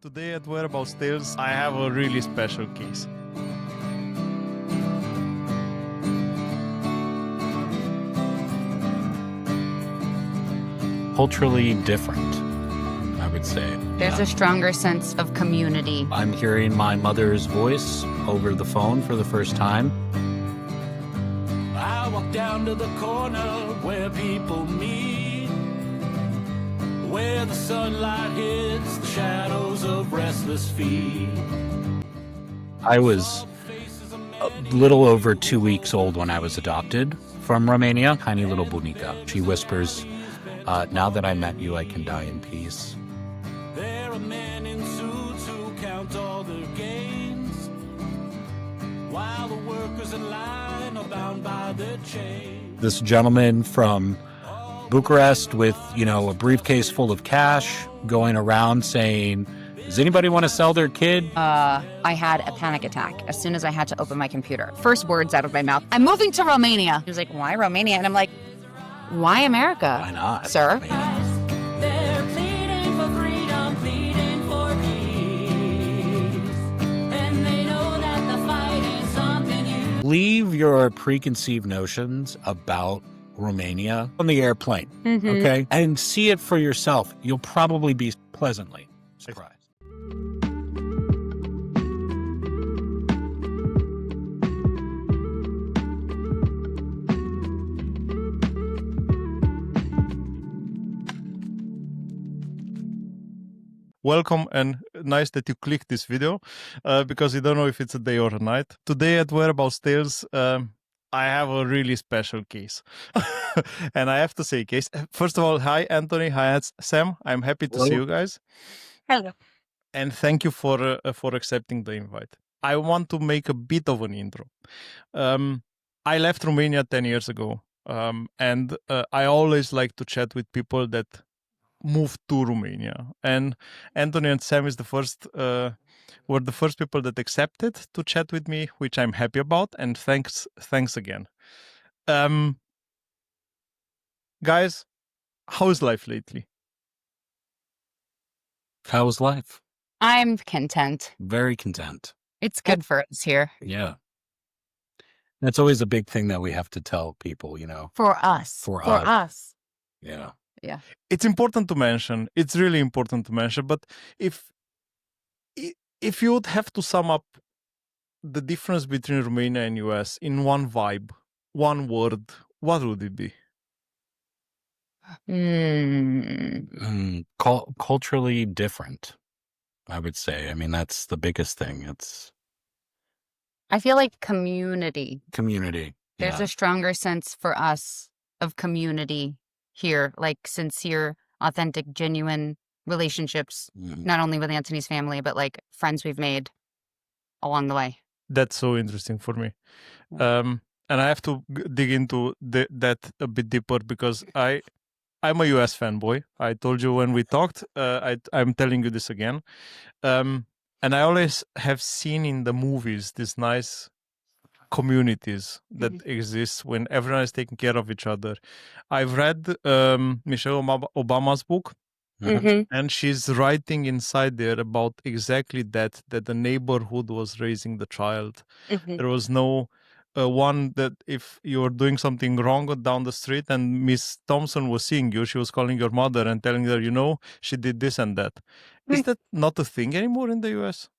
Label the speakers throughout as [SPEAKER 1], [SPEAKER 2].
[SPEAKER 1] Today at Whereabouts Tales, I have a really special case.
[SPEAKER 2] Culturally different, I would say.
[SPEAKER 3] There's a stronger sense of community.
[SPEAKER 2] I'm hearing my mother's voice over the phone for the first time.
[SPEAKER 4] I walk down to the corner where people meet, where the sunlight hits the shadows of restless feet.
[SPEAKER 2] I was a little over 2 weeks old when I was adopted from Romania. Tiny little Bunica. She whispers, now that I met you, I can die in peace.
[SPEAKER 4] There are men in suits who count all their gains, while the workers in line are bound by their chains.
[SPEAKER 2] This gentleman from Bucharest with, a briefcase full of cash going around saying, does anybody want to sell their kid?
[SPEAKER 3] I had a panic attack as soon as I had to open my computer. First words out of my mouth, I'm moving to Romania. He was like, why Romania? And I'm like, why America?
[SPEAKER 2] Why not?
[SPEAKER 3] Sir?
[SPEAKER 4] They're pleading for freedom, pleading for peace, and they know that the fight is something you
[SPEAKER 2] Leave your preconceived notions about Romania on the airplane, okay? And see it for yourself. You'll probably be pleasantly surprised.
[SPEAKER 1] Welcome and nice that you clicked this video because you don't know if it's a day or a night. Today at Whereabouts Tales, I have a really special case. And I have to say, case. First of all, hi Antoni, hi Sam. I'm happy to see you guys.
[SPEAKER 3] Hello.
[SPEAKER 1] And thank you for accepting the invite. I want to make a bit of an intro. I left Romania 10 years ago, and I always like to chat with people that moved to Romania. And Antoni and Sam is were the first people that accepted to chat with me, which I'm happy about. And thanks again. Guys, how's life lately?
[SPEAKER 2] How's life?
[SPEAKER 3] I'm content.
[SPEAKER 2] Very content.
[SPEAKER 3] It's good for us here.
[SPEAKER 2] Yeah. That's always a big thing that we have to tell people,
[SPEAKER 3] For us.
[SPEAKER 2] For
[SPEAKER 3] For
[SPEAKER 2] us.
[SPEAKER 3] us.
[SPEAKER 2] Yeah.
[SPEAKER 3] Yeah.
[SPEAKER 1] It's important to mention. It's really important to mention. But if you would have to sum up the difference between Romania and US in one vibe, one word, what would it be?
[SPEAKER 2] Culturally different, I would say. I mean, that's the biggest thing. It's
[SPEAKER 3] I feel like community.
[SPEAKER 2] community.
[SPEAKER 3] There's
[SPEAKER 2] Yeah.
[SPEAKER 3] a stronger sense for us of community here, like sincere, authentic, genuine relationships,
[SPEAKER 2] Mhm.
[SPEAKER 3] not only with Antoni's family, but like friends we've made along the way.
[SPEAKER 1] That's so interesting for me. And I have to dig into that a bit deeper because I'm a US fanboy. I told you when we talked, I'm telling you this again. And I always have seen in the movies these nice communities that exist when everyone is taking care of each other. I've read Michelle Obama's book, and she's writing inside there about exactly that the neighborhood was raising the child. There was no one that if you're doing something wrong down the street and Miss Thompson was seeing you, she was calling your mother and telling her, she did this and that. Is that not a thing anymore in the US?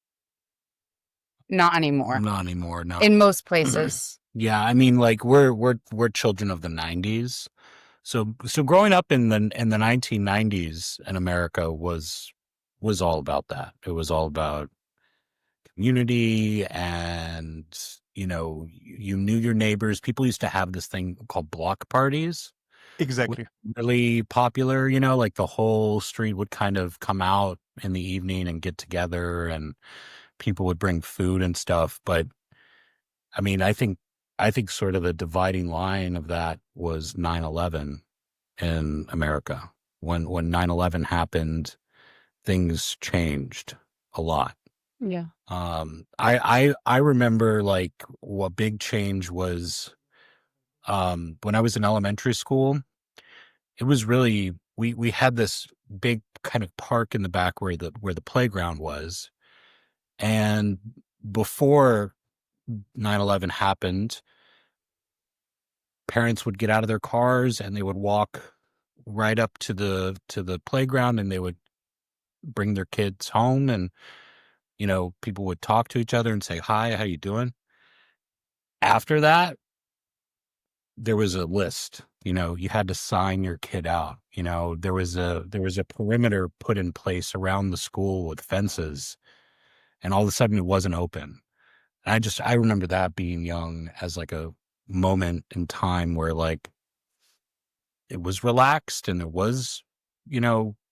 [SPEAKER 3] Not anymore.
[SPEAKER 2] Not anymore. No.
[SPEAKER 3] In most places.
[SPEAKER 2] Yeah, I mean, like we're children of the 90s. So growing up in the 1990s in America was all about that. It was all about community and you knew your neighbors. People used to have this thing called block parties.
[SPEAKER 1] Exactly.
[SPEAKER 2] Really popular, like the whole street would kind of come out in the evening and get together and people would bring food and stuff. But I mean, I think sort of the dividing line of that was 9/11 in America. When 9/11 happened, things changed a lot.
[SPEAKER 3] Yeah.
[SPEAKER 2] I remember like what big change was when I was in elementary school. It was really we had this big kind of park in the back where the playground was. And before 9/11 happened, parents would get out of their cars and they would walk right up to the playground, and they would bring their kids home, and people would talk to each other and say, "Hi, how you doing?" After that, there was a list. You had to sign your kid out. There was a perimeter put in place around the school with fences, and all of a sudden it wasn't open. And I remember that being young as like a moment in time where like it was relaxed and it was,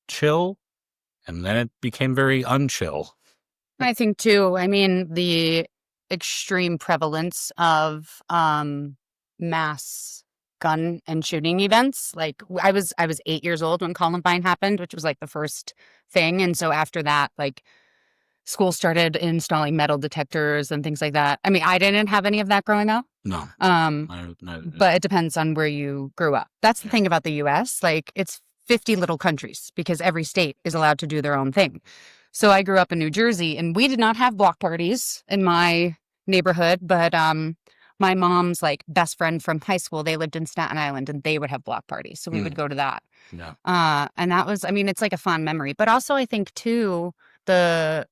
[SPEAKER 2] chill, and then it became very unchill.
[SPEAKER 3] I think too, I mean, the extreme prevalence of mass gun and shooting events. Like I was 8 years old when Columbine happened, which was like the first thing. And so after that, like school started installing metal detectors and things like that. I mean, I didn't have any of that growing up.
[SPEAKER 2] No.
[SPEAKER 3] But it depends on where you grew up. That's the thing about the US. Like it's 50 little countries because every state is allowed to do their own thing. So I grew up in New Jersey, and we did not have block parties in my neighborhood, but my mom's like best friend from high school, they lived in Staten Island, and they would have block parties. So we would go to that.
[SPEAKER 2] Yeah.
[SPEAKER 3] And that was, I mean, it's like a fond memory. But also I think too, the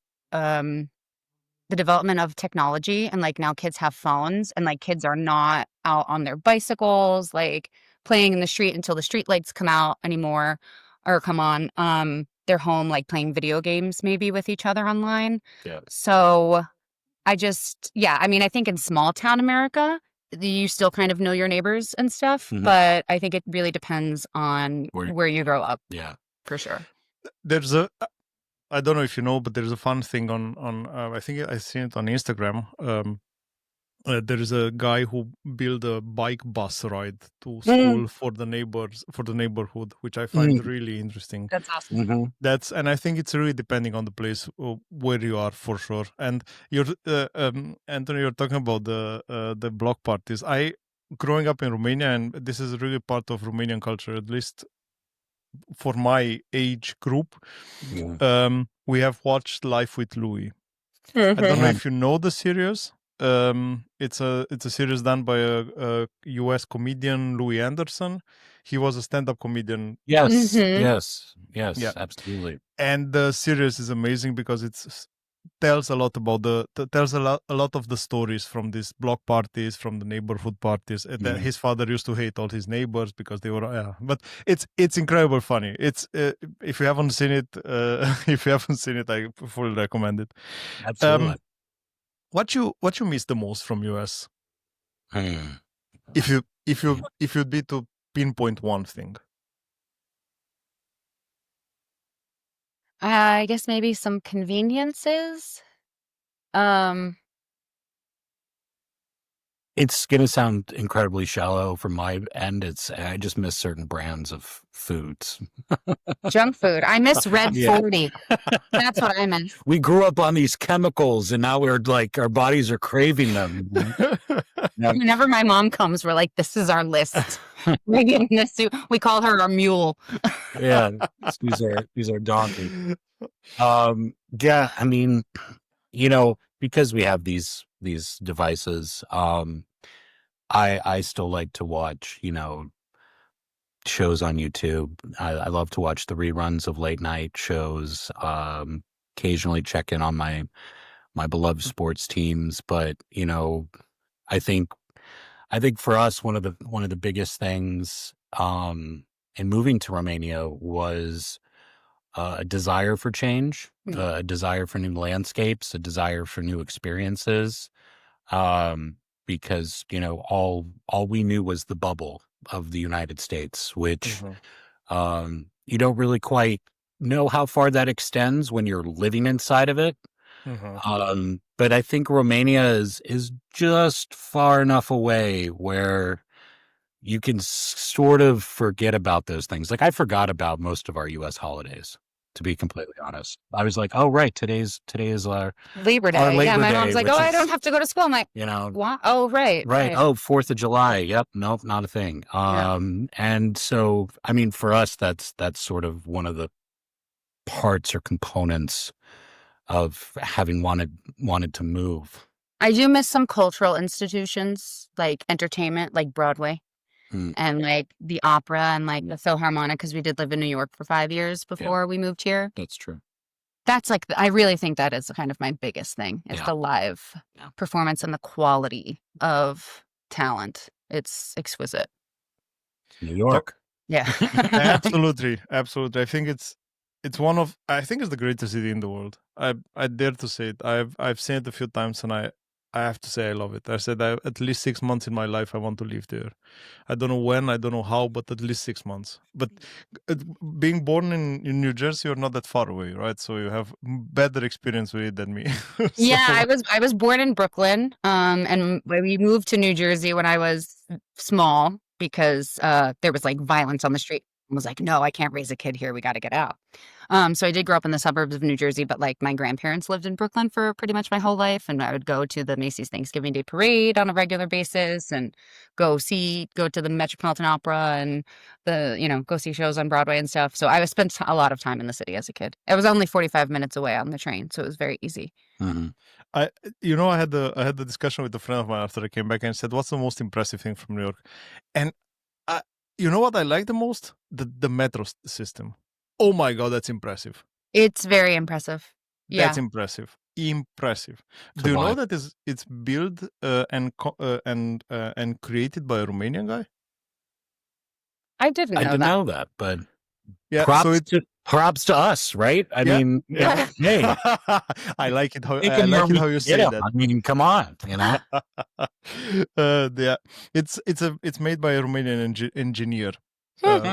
[SPEAKER 3] development of technology, and like now kids have phones, and like kids are not out on their bicycles, like playing in the street until the street lights come out anymore or come on. They're home like playing video games maybe with each other online.
[SPEAKER 2] Yeah.
[SPEAKER 3] So I think in small town America, you still kind of know your neighbors and stuff, but I think it really depends on where you grow up.
[SPEAKER 2] Yeah.
[SPEAKER 3] For sure.
[SPEAKER 1] I don't know if you know, but there's a fun thing on I think I seen it on Instagram. There is a guy who built a bike bus ride to school for the neighborhood, which I find really interesting.
[SPEAKER 3] That's awesome.
[SPEAKER 1] And I think it's really depending on the place where you are, for sure. And you're Anthony, you're talking about the block parties. Growing up in Romania, and this is really part of Romanian culture, at least for my age group. We have watched Life with Louis. I don't know if you know the series. It's a series done by a US comedian, Louis Anderson. He was a stand-up comedian.
[SPEAKER 2] Yes, yeah. Absolutely.
[SPEAKER 1] And the series is amazing because it tells a lot about a lot of the stories from these block parties, from the neighborhood parties. And that his father used to hate all his neighbors because they were. But it's incredible funny. It's if you haven't seen it, I fully recommend it.
[SPEAKER 2] Absolutely.
[SPEAKER 1] What you miss the most from US? If you'd be to pinpoint one thing.
[SPEAKER 3] I guess maybe some conveniences.
[SPEAKER 2] It's going to sound incredibly shallow from my end. I just miss certain brands of foods.
[SPEAKER 3] Junk food. I miss Red 40. That's what I miss.
[SPEAKER 2] We grew up on these chemicals, and now we're like, our bodies are craving them.
[SPEAKER 3] Whenever my mom comes, we're like, this is our list. We're getting this. We call her our mule.
[SPEAKER 2] Yeah, these are donkey. Yeah, I mean, because we have these devices, I still like to watch, shows on YouTube. I love to watch the reruns of late night shows, occasionally check in on my beloved sports teams. But, I think for us, one of the biggest things, in moving to Romania was a desire for change, a desire for new landscapes, a desire for new experiences, because all we knew was the bubble of the United States, which you don't really quite know how far that extends when you're living inside of it. But I think Romania is just far enough away where you can sort of forget about those things. Like I forgot about most of our U.S. holidays, to be completely honest. I was like, oh, right, today is our
[SPEAKER 3] Labor Day.
[SPEAKER 2] Labor
[SPEAKER 3] my
[SPEAKER 2] Day,
[SPEAKER 3] mom's like, I don't have to go to school. I'm like, what? Oh, right.
[SPEAKER 2] Oh, 4th of July. Yep. Nope, not a thing. And so, I mean, for us, that's sort of one of the parts or components of having wanted to move.
[SPEAKER 3] I do miss some cultural institutions like entertainment, like Broadway and like the opera and like the Philharmonic, because we did live in New York for 5 years before we moved here.
[SPEAKER 2] That's true.
[SPEAKER 3] That's like, I really think that is kind of my biggest thing. It's the live performance and the quality of talent. It's exquisite.
[SPEAKER 2] New York.
[SPEAKER 3] Yeah.
[SPEAKER 1] Absolutely. I think it's the greatest city in the world. I dare to say it. I've seen it a few times, and I have to say I love it. I said at least 6 months in my life I want to live there. I don't know when, I don't know how, but at least 6 months. But being born in New Jersey, you're not that far away, right? So you have better experience with it than me.
[SPEAKER 3] Yeah, I was born in Brooklyn, and we moved to New Jersey when I was small because there was like violence on the street. I was like, no, I can't raise a kid here. We got to get out. So I did grow up in the suburbs of New Jersey, but like my grandparents lived in Brooklyn for pretty much my whole life. And I would go to the Macy's Thanksgiving Day Parade on a regular basis and go to the Metropolitan Opera and go see shows on Broadway and stuff. So I spent a lot of time in the city as a kid. It was only 45 minutes away on the train. So it was very easy.
[SPEAKER 2] Mm-hmm.
[SPEAKER 1] I had the discussion with a friend of mine after I came back and said, what's the most impressive thing from New York? And you know what I like the most? The metro system. Oh my God, that's impressive.
[SPEAKER 3] It's very impressive. Yeah.
[SPEAKER 1] That's impressive. Do you know that it's built and created by a Romanian guy?
[SPEAKER 3] I didn't know
[SPEAKER 2] that, but
[SPEAKER 1] yeah,
[SPEAKER 2] props to us, right? I mean, hey,
[SPEAKER 1] I like it how you say that.
[SPEAKER 2] I mean, come on,
[SPEAKER 1] yeah, it's made by a Romanian engineer,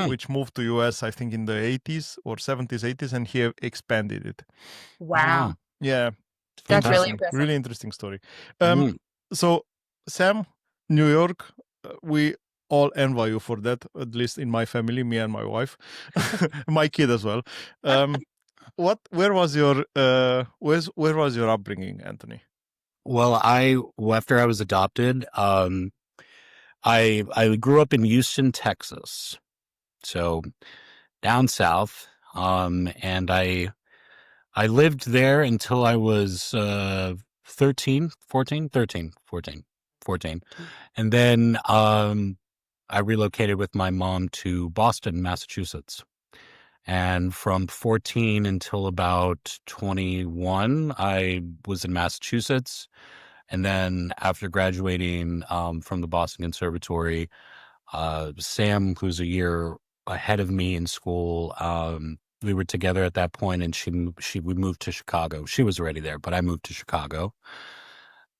[SPEAKER 1] which moved to US, I think, in the 80s or 70s, 80s, and he expanded it.
[SPEAKER 3] Wow.
[SPEAKER 1] Yeah,
[SPEAKER 3] that's really impressive.
[SPEAKER 1] Really interesting story. So, Sam, New York, we all envy you for that, at least in my family, me and my wife, my kid as well. Where was your upbringing, Antoni?
[SPEAKER 2] Well, after I was adopted, I grew up in Houston, Texas, so down south, and I lived there until I was 14, and then I relocated with my mom to Boston, Massachusetts. And from 14 until about 21, I was in Massachusetts. And then after graduating from the Boston Conservatory, Sam, who's a year ahead of me in school, we were together at that point, and we moved to Chicago. She was already there, but I moved to Chicago.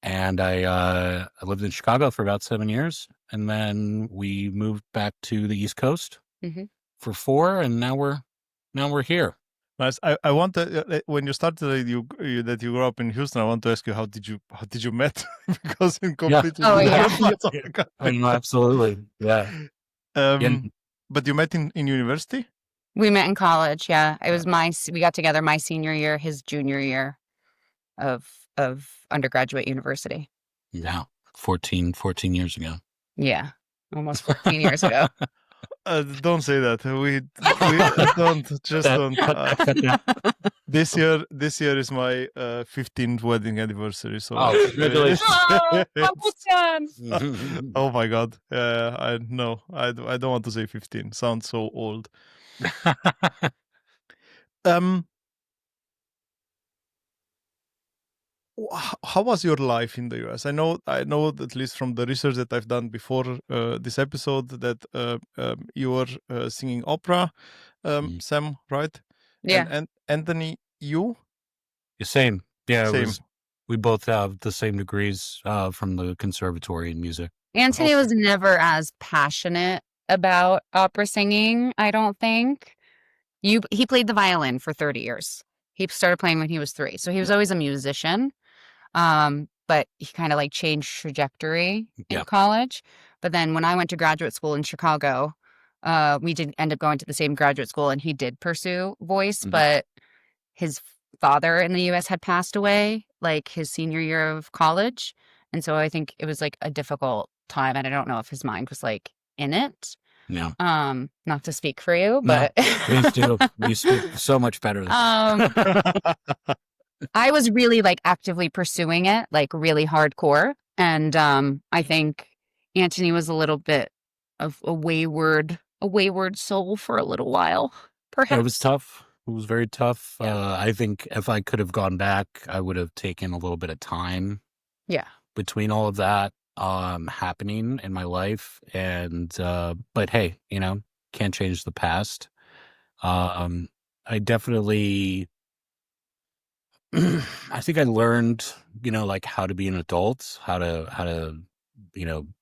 [SPEAKER 2] And I lived in Chicago for about 7 years, and then we moved back to the East Coast for 4, and now we're here.
[SPEAKER 1] Nice. I want to when you started that you grew up in Houston. I want to ask you how did you met? Because in completely
[SPEAKER 2] absolutely, yeah.
[SPEAKER 1] But you met in university.
[SPEAKER 3] We met in college. Yeah, it was we got together my senior year, his junior year of undergraduate university.
[SPEAKER 2] Yeah, 14 years ago.
[SPEAKER 3] Yeah, almost 14 years ago.
[SPEAKER 1] Don't say that. We don't. This year is my 15th wedding anniversary. So
[SPEAKER 2] congratulations!
[SPEAKER 1] Oh my God! I don't want to say 15. Sounds so old. How was your life in the US? I know at least from the research that I've done before this episode that you were singing opera, Sam, right?
[SPEAKER 3] Yeah.
[SPEAKER 1] And Antoni, you?
[SPEAKER 2] The same. Yeah,
[SPEAKER 1] same.
[SPEAKER 2] We both have the same degrees from the conservatory in music.
[SPEAKER 3] Antoni was never as passionate about opera singing, I don't think. He played the violin for 30 years. He started playing when he was 3. So he was always a musician. But he kind of like changed trajectory in college. But then when I went to graduate school in Chicago, we did end up going to the same graduate school, and he did pursue voice, but his father in the US had passed away like his senior year of college. And so I think it was like a difficult time, and I don't know if his mind was like in it.
[SPEAKER 2] Yeah.
[SPEAKER 3] Not to speak for you,
[SPEAKER 2] No,
[SPEAKER 3] but
[SPEAKER 2] please do. You speak so much better than
[SPEAKER 3] I was really like actively pursuing it, like really hardcore. And I think Antoni was a little bit of a wayward soul for a little while, perhaps.
[SPEAKER 2] It was tough. It was very tough.
[SPEAKER 3] Yeah.
[SPEAKER 2] I think if I could have gone back, I would have taken a little bit of time
[SPEAKER 3] Yeah.
[SPEAKER 2] between all of that happening in my life. And but hey, can't change the past. I definitely I think I learned, like how to be an adult, how to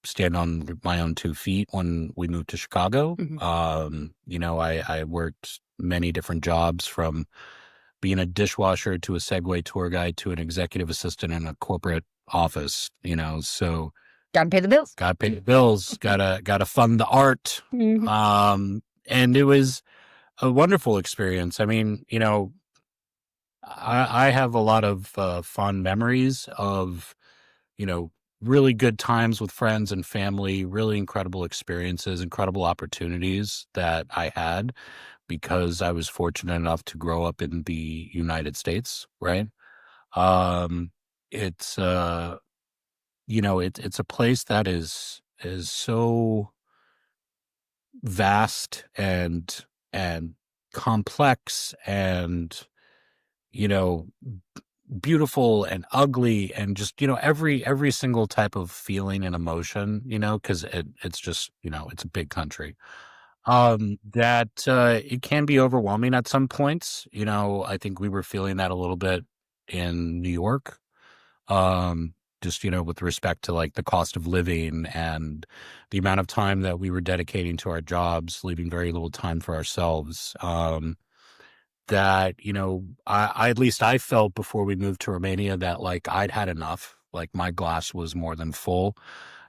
[SPEAKER 2] stand on my own 2 feet when we moved to Chicago. I worked many different jobs, from being a dishwasher to a Segway tour guide to an executive assistant in a corporate office, so
[SPEAKER 3] Gotta pay the bills.
[SPEAKER 2] gotta pay the bills, gotta fund the art. And it was a wonderful experience. I mean, I have a lot of fond memories of, really good times with friends and family, really incredible experiences, incredible opportunities that I had because I was fortunate enough to grow up in the United States, right? It's it's a place that is so vast and complex and beautiful and ugly and just every single type of feeling and emotion, because it's just it's a big country, that it can be overwhelming at some points. I think we were feeling that a little bit in New York, just with respect to like the cost of living and the amount of time that we were dedicating to our jobs, leaving very little time for ourselves. That, I at least I felt before we moved to Romania that like I'd had enough, like my glass was more than full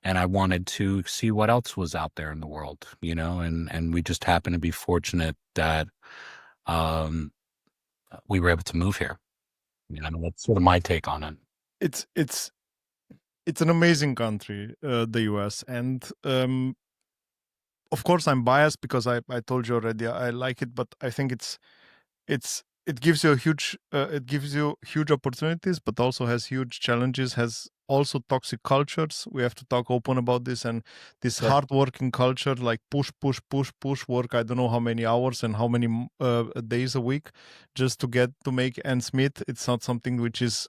[SPEAKER 2] and I wanted to see what else was out there in the world, and we just happened to be fortunate that we were able to move here. That's sort of my take on it.
[SPEAKER 1] It's an amazing country, the US, and of course I'm biased because I told you already I like it, but I think it gives you huge opportunities, but also has huge challenges, has also toxic cultures. We have to talk open about this, and this hardworking culture, like push work. I don't know how many hours and how many days a week just to make ends meet. It's not something which is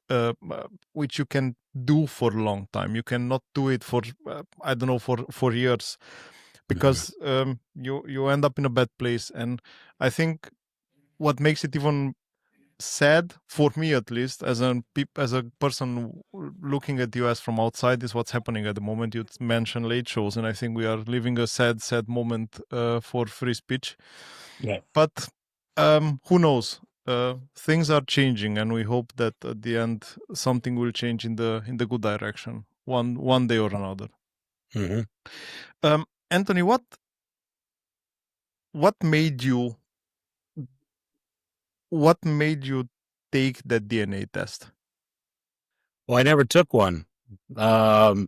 [SPEAKER 1] which you can do for a long time. You cannot do it for I don't know for years, because you end up in a bad place. And I think what makes it even sad, for me at least, as a person looking at the US from outside, is what's happening at the moment. You mentioned late shows, and I think we are living a sad moment for free speech.
[SPEAKER 2] Yeah.
[SPEAKER 1] But who knows? Things are changing, and we hope that at the end something will change in the good direction, one day or another. Antoni, what made you take that DNA test?
[SPEAKER 2] Well, I never took one.
[SPEAKER 3] Well,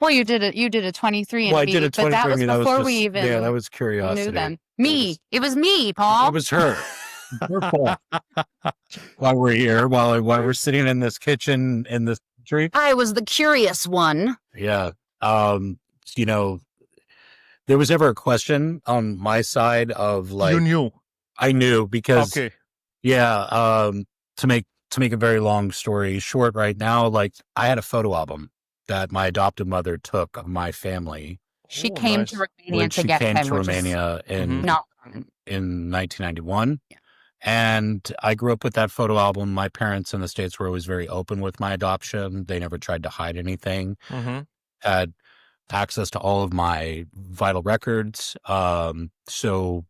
[SPEAKER 3] you did a 23
[SPEAKER 2] well, I did a 23,
[SPEAKER 3] but that was before we
[SPEAKER 2] just,
[SPEAKER 3] even
[SPEAKER 2] that was curiosity.
[SPEAKER 3] knew them. It was me, Paul.
[SPEAKER 2] It was her. Her fault. While we're here, while we're sitting in this kitchen in this tree,
[SPEAKER 3] I was the curious one.
[SPEAKER 2] Yeah. There was ever a question on my side of like,
[SPEAKER 1] you knew.
[SPEAKER 2] I knew because,
[SPEAKER 1] okay.
[SPEAKER 2] Yeah. To make a very long story short, right now, like I had a photo album that my adoptive mother took of my family.
[SPEAKER 3] She came
[SPEAKER 1] nice.
[SPEAKER 3] to Romania
[SPEAKER 2] when
[SPEAKER 3] to
[SPEAKER 2] she
[SPEAKER 3] get
[SPEAKER 2] came
[SPEAKER 3] him,
[SPEAKER 2] to Romania in 1991.
[SPEAKER 3] Yeah.
[SPEAKER 2] And I grew up with that photo album. My parents in the States were always very open with my adoption. They never tried to hide anything. Had access to all of my vital records. So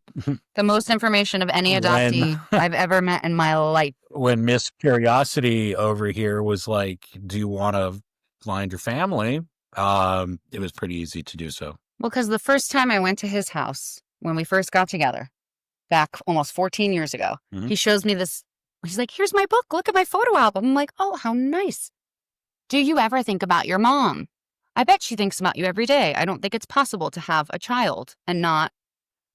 [SPEAKER 3] the most information of any adoptee I've ever met in my life.
[SPEAKER 2] When Miss Curiosity over here was like, do you want to find your family? It was pretty easy to do so.
[SPEAKER 3] Well, because the first time I went to his house, when we first got together, back almost 14 years ago, he shows me this. He's like, here's my book. Look at my photo album. I'm like, oh, how nice. Do you ever think about your mom? I bet she thinks about you every day. I don't think it's possible to have a child and not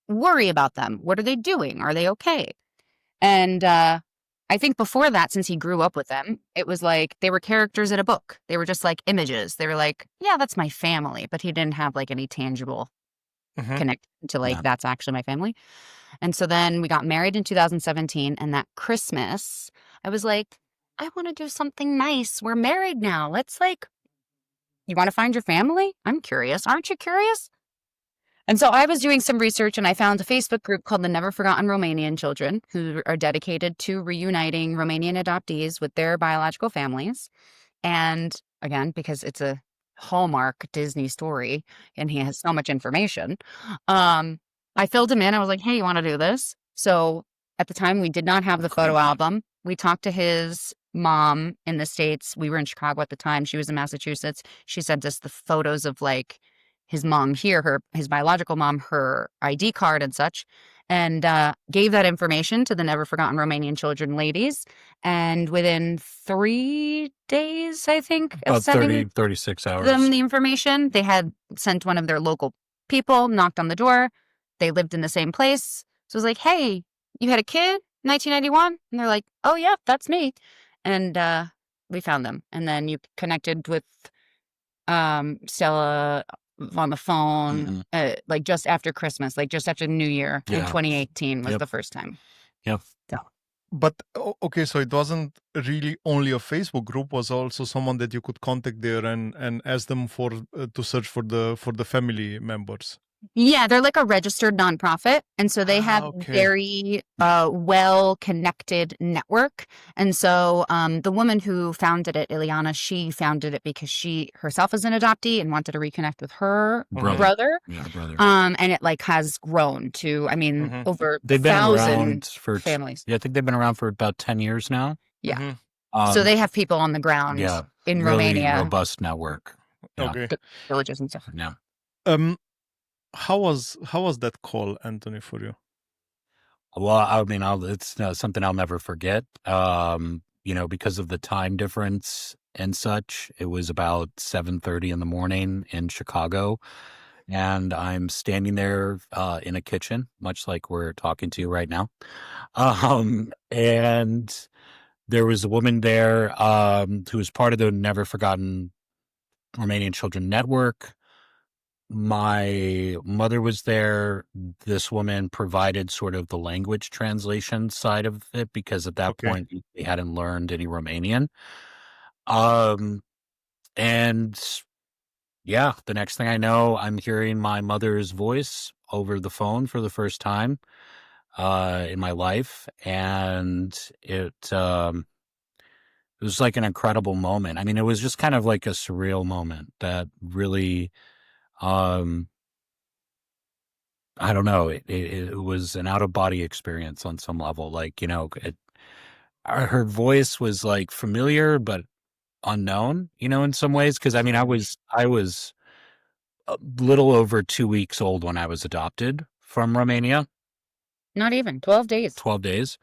[SPEAKER 3] worry about them. What are they doing? Are they okay? And I think before that, since he grew up with them, it was like they were characters in a book. They were just like images. They were like, yeah, that's my family. But he didn't have like any tangible connection to like,
[SPEAKER 2] Yeah.
[SPEAKER 3] that's actually my family. And so then we got married in 2017. And that Christmas, I was like, I want to do something nice. We're married now. Let's like, you want to find your family? I'm curious. Aren't you curious? And so I was doing some research and I found a Facebook group called the Never Forgotten Romanian Children, who are dedicated to reuniting Romanian adoptees with their biological families. And again, because it's a Hallmark Disney story and he has so much information, I filled him in. I was like, hey, you want to do this? So at the time, we did not have the photo album. We talked to his mom in the States. We were in Chicago at the time. She was in Massachusetts. She sent us the photos of like his mom here, his biological mom, her ID card and such, and gave that information to the Never Forgotten Romanian Children ladies. And within 3 days, I think, of
[SPEAKER 2] About
[SPEAKER 3] sending
[SPEAKER 2] 36 hours.
[SPEAKER 3] them the information, they had sent one of their local people, knocked on the door. They lived in the same place. So it was like, hey, you had a kid, 1991? And they're like, oh, yeah, that's me. And we found them. And then you connected with Stella on the phone, like just after Christmas, like just after New Year in 2018 was the first time.
[SPEAKER 2] Yep.
[SPEAKER 3] So.
[SPEAKER 1] But okay, so it wasn't really only a Facebook group, was also someone that you could contact there and ask them for to search for the family members.
[SPEAKER 3] Yeah, they're like a registered nonprofit. And so they have very well-connected network. And so the woman who founded it, Ileana, she founded it because she herself is an adoptee and wanted to reconnect with her brother.
[SPEAKER 2] Yeah, brother.
[SPEAKER 3] And it like has grown to, I mean, over
[SPEAKER 2] They've been
[SPEAKER 3] 1,000
[SPEAKER 2] around for
[SPEAKER 3] families.
[SPEAKER 2] Yeah, I think they've been around for about 10 years now.
[SPEAKER 3] Yeah. So they have people on the ground in
[SPEAKER 2] really
[SPEAKER 3] Romania.
[SPEAKER 2] Robust network. Yeah.
[SPEAKER 1] Okay.
[SPEAKER 3] Villages and stuff.
[SPEAKER 2] Yeah.
[SPEAKER 1] How was that call, Anthony, for you?
[SPEAKER 2] Well, I mean, it's something I'll never forget. Because of the time difference and such, it was about 7:30 in the morning in Chicago, and I'm standing there in a kitchen, much like we're talking to you right now. And there was a woman there who was part of the Never Forgotten Romanian Children Network. My mother was there. This woman provided sort of the language translation side of it because at that point they hadn't learned any Romanian. And yeah, the next thing I know, I'm hearing my mother's voice over the phone for the first time in my life. And it was like an incredible moment. I mean, it was just kind of like a surreal moment that really, I don't know. It was an out of body experience on some level. Like, her voice was like familiar, but unknown, in some ways. Cause I mean, I was a little over 2 weeks old when I was adopted from Romania.
[SPEAKER 3] Not even 12 days.
[SPEAKER 2] 12 days.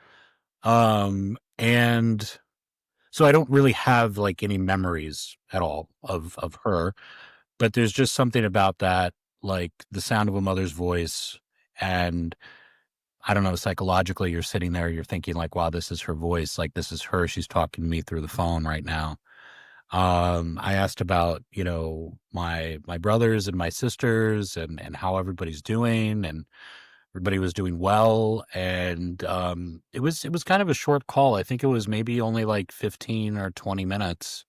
[SPEAKER 2] And so I don't really have like any memories at all of her. But there's just something about that, like the sound of a mother's voice. And I don't know, psychologically, you're sitting there, you're thinking like, wow, this is her voice. Like, this is her. She's talking to me through the phone right now. I asked about, my brothers and my sisters and how everybody's doing, and everybody was doing well. And it was kind of a short call. I think it was maybe only like 15 or 20 minutes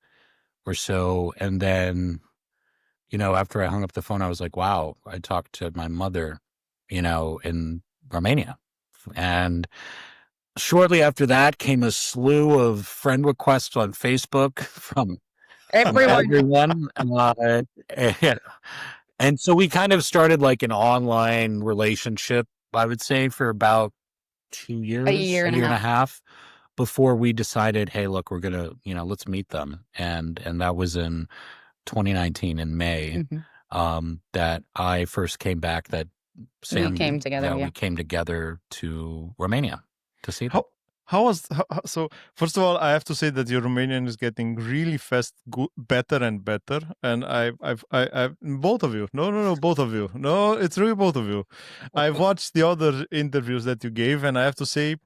[SPEAKER 2] or so. And then, after I hung up the phone, I was like, wow, I talked to my mother, in Romania. And shortly after that came a slew of friend requests on Facebook from everyone. And so we kind of started like an online relationship, I would say, for about 2 years,
[SPEAKER 3] a year and a
[SPEAKER 2] half before we decided, hey, look, we're going to, let's meet them. And that was in 2019 in May, that I first came back, that Sam
[SPEAKER 3] we came together.
[SPEAKER 2] We came together to Romania to see them.
[SPEAKER 1] So first of all, I have to say that your Romanian is getting really fast, better and better. And I've both of you. No, both of you. No, it's really both of you. I've watched the other interviews that you gave, and I have to say,